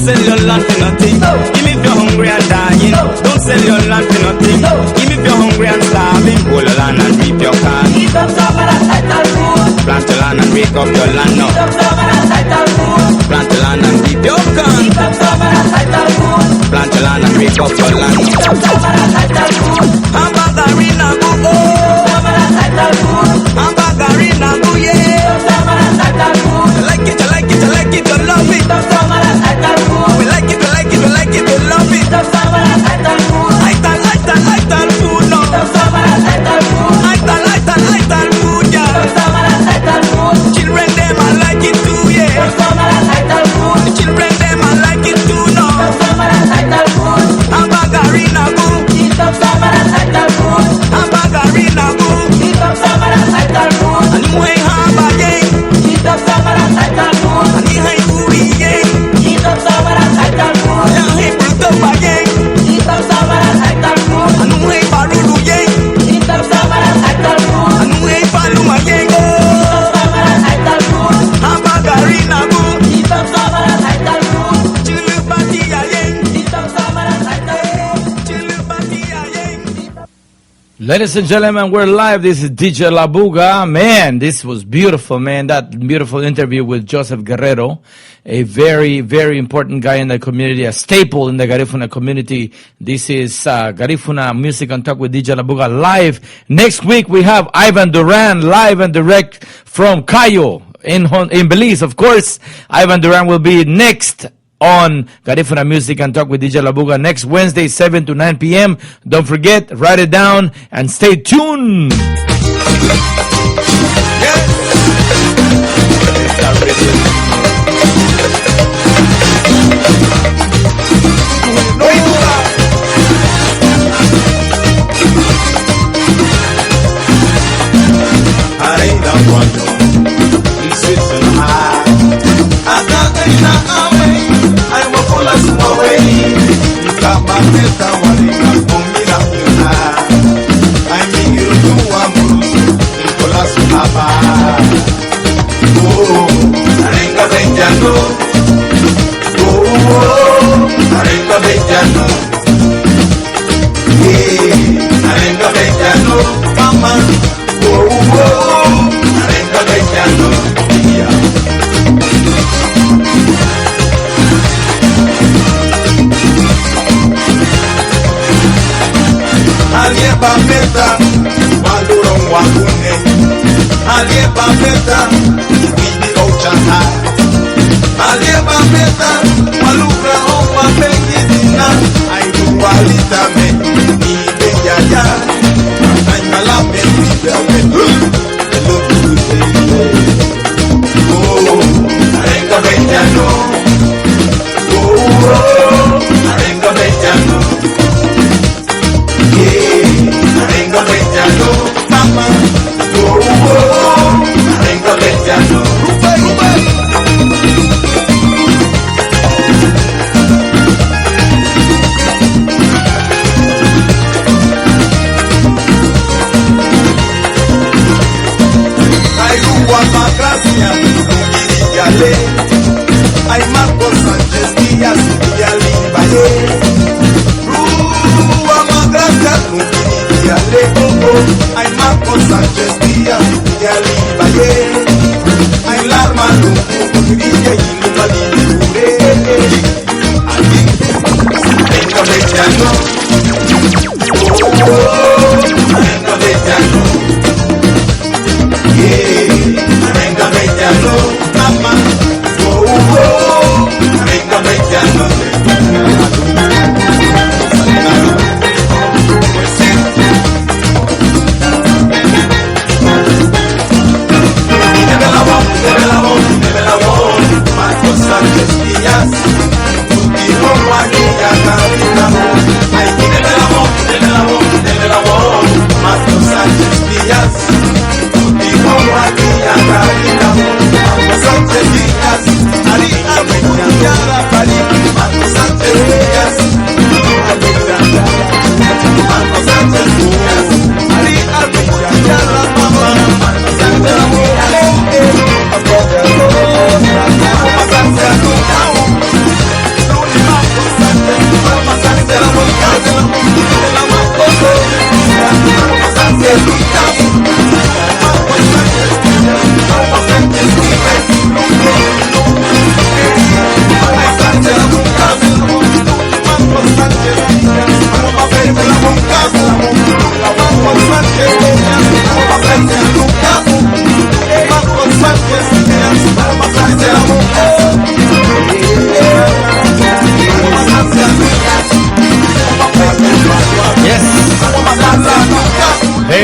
sell your land for nothing. Give me if you're hungry and dying. Don't sell your land for nothing. Give me if you're hungry and starving. Hold your land and reap your corn. Eat up some of that title food. Plant your land and wake up your land now. Eat up some of that title food. Plant your land and reap your corn. Eat up some of that title food. Plant your land and wake up your land. Eat up some of that title food. Hambagarina go go. Some of that title food. Hambagarina go yeah. Eat up some of that title food. I like it, I like it, I like it, I love it. Eat up some of that title food. We like it, we like it, we like it, we love it. Eat up some of that title food. Ital food no. Eat up some of that title food. Ital food Eat yeah. up some of that title food. Children them I like it too Eat yeah. up some of that title food. The children them I like it too no. Eat up some of that title food. Hambagarina go. Eat up some of that title food. Hambagarina go. Eat up some of that title food. Ani muhe hamba yeah. Eat up some of that title food. Ani hai puri yeah. Eat up some of that title food. Ani hai pultopa yeah. Eat up some of that title food. Ani muhe barulu yeah. Eat up some of that title food. Ani muhe paluma yeah. Eat up some of that title food. Hambagarina go. Eat up some of that title food. Chilupati yeah. Eat up some of that title food. Chilupati yeah. Ladies and gentlemen, we're live. This is DJ La Buga. Man, this was beautiful, man. That beautiful interview with Joseph Guerrero, a very, very important guy in the community, a staple in the Garifuna community. This is Garifuna Music and Talk with DJ La Buga live. Next week, we have Ivan Duran live and direct from Cayo in Belize, of course. Ivan Duran will be next on Garifuna Music and Talk with DJ La Buga next Wednesday, 7 to 9 p.m. Don't forget, write it down and stay tuned.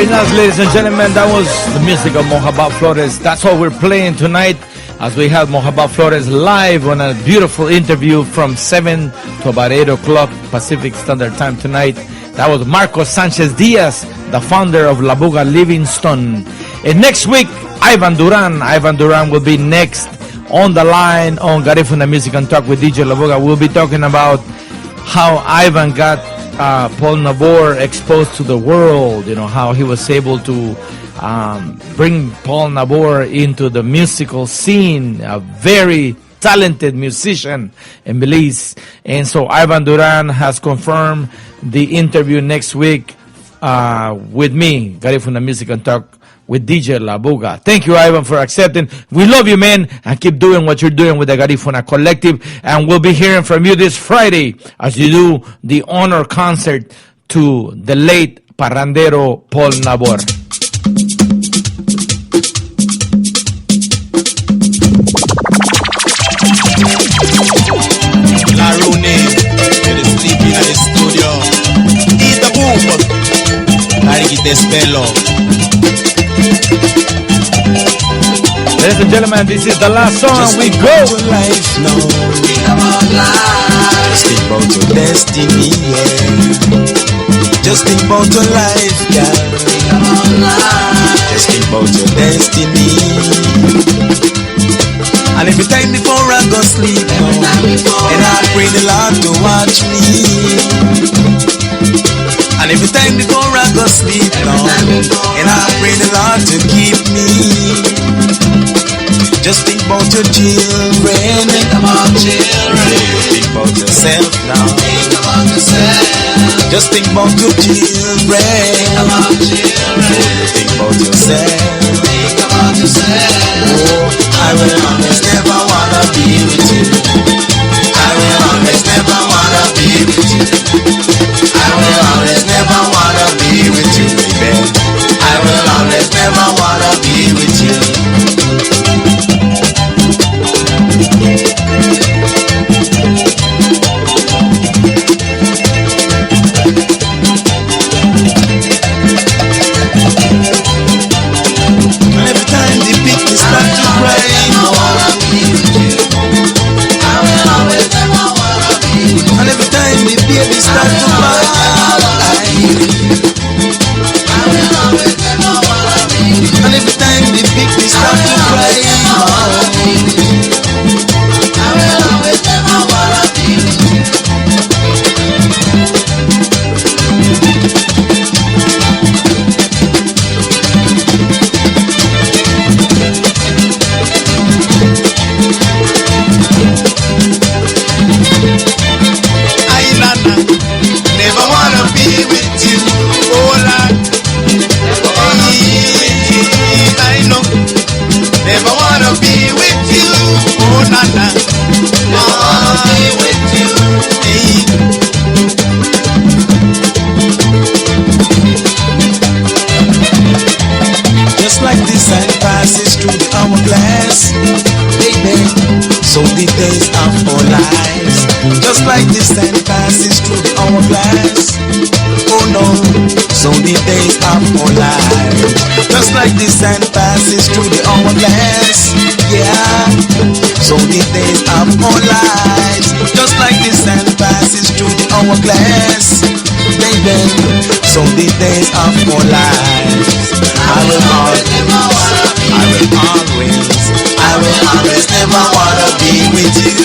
Very nice, ladies and gentlemen. That was the music of Mohabat Flores. That's what we're playing tonight as we have Mohabat Flores live on a beautiful interview from 7 to about 8 o'clock Pacific Standard Time tonight. That was Marcos Sanchez Diaz, the founder of La Buga Livingstone. And next week, Ivan Duran. Ivan Duran will be next on the line on Garifuna Music and Talk with DJ La Buga. We'll be talking about how Ivan got Paul Nabor exposed to the world, how he was able to bring Paul Nabor into the musical scene, a very talented musician in Belize. And so Ivan Duran has confirmed the interview next week with me, Garifuna Music and Talk with DJ La Buga. Thank you, Ivan, for accepting. We love you, man, and keep doing what you're doing with the Garifuna Collective. And we'll be hearing from you this Friday as you do the honor concert to the late parrandero Paul Nabor. La Rooney, it is sleeping at the studio. Eat the boom. Marikite Spello. Ladies and gentlemen, this is the last song. Just We think go. about your life now. Just think about your destiny, yeah. Just think about your life, girl. Just think about your destiny. And every time before I go sleep, and I pray the Lord to watch me. And every time before I go sleep now, and I pray the Lord to keep me. Just think about your children. Think about children. Think about yourself now. Think about yourself. Just think about your children. Think about children. Think about yourself. Think about yourself. Oh, I will always never wanna be with you. I will always never wanna be with you. I will always never wanna be with you, baby. I will always never wanna be with you. And every time the baby start to cry, and every time the baby start to cry, and every time the baby start to cry, never wanna be with you, oh Lord. I know, never wanna be with you, oh Nana. Never wanna be with you, just like the sun passes through the hourglass, baby, so the days of our lives. Just like the sun passes through the hourglass, oh no, so the days of our lives. Just like the sun passes through the hourglass, yeah, so the days of our lives. Just like the sun passes through the hourglass, baby, so the days of our lives. I will always never wanna be with you. I will always never wanna be with you.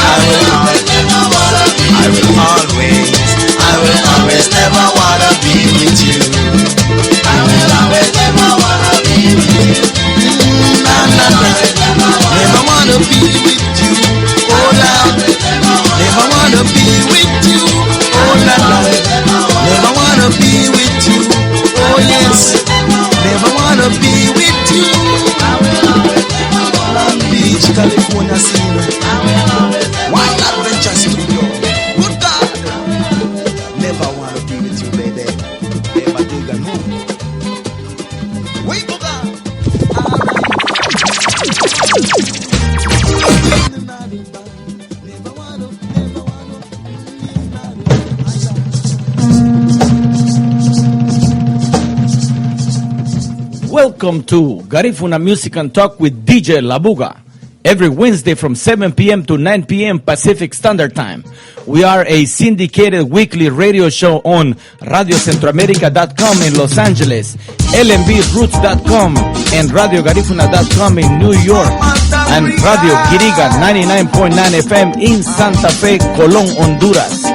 I will always never wanna be with you. Never wanna be with you. Oh Lord, never wanna be with you. Oh Lord, never wanna be with you. Oh yes, never wanna be with you. Long Beach, California, scene. Why not? Welcome to Garifuna Music and Talk with DJ Labuga. Every Wednesday from 7 p.m. to 9 p.m. Pacific Standard Time. We are a syndicated weekly radio show on RadioCentroamerica.com in Los Angeles, LMBRoots.com, and RadioGarifuna.com in New York, and Radio Quiriga 99.9 FM in Santa Fe, Colón, Honduras.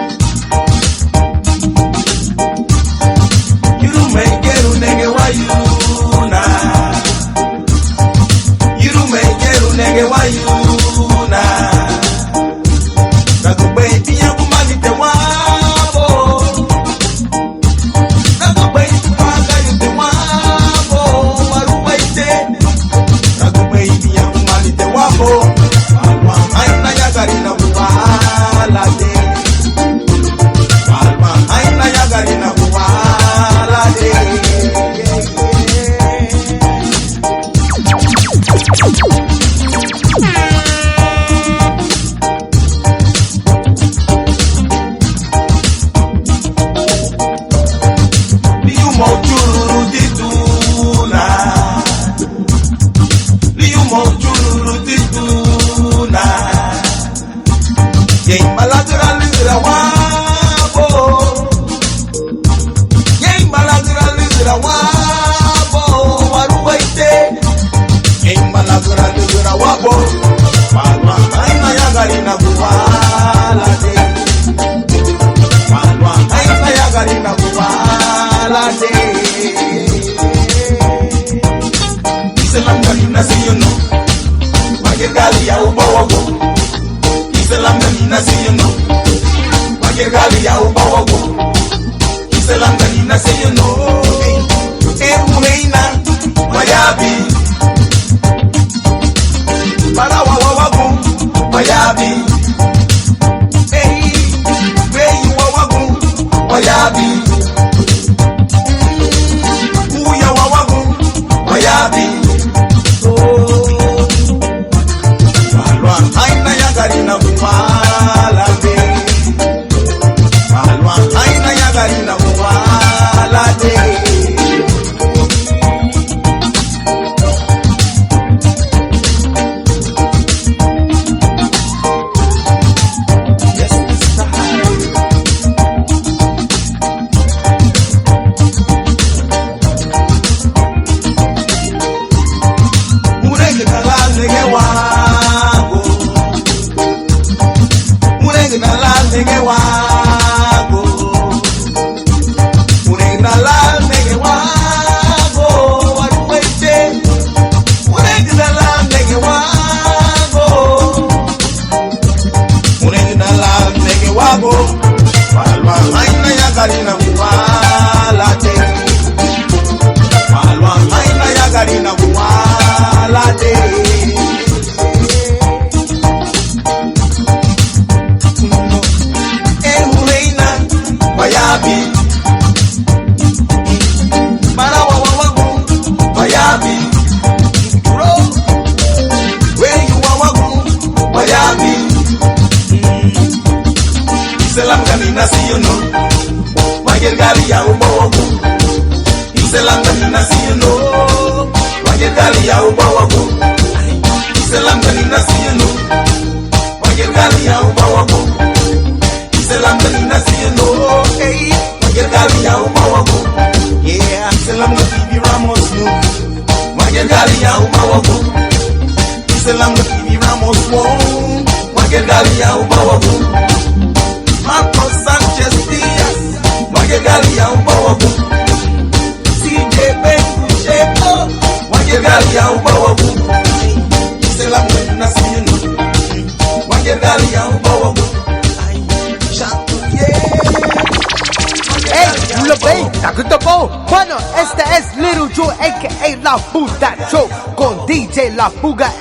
Bueno, este es Little Joe, a.k.a. La Puta Show, con DJ La Puga.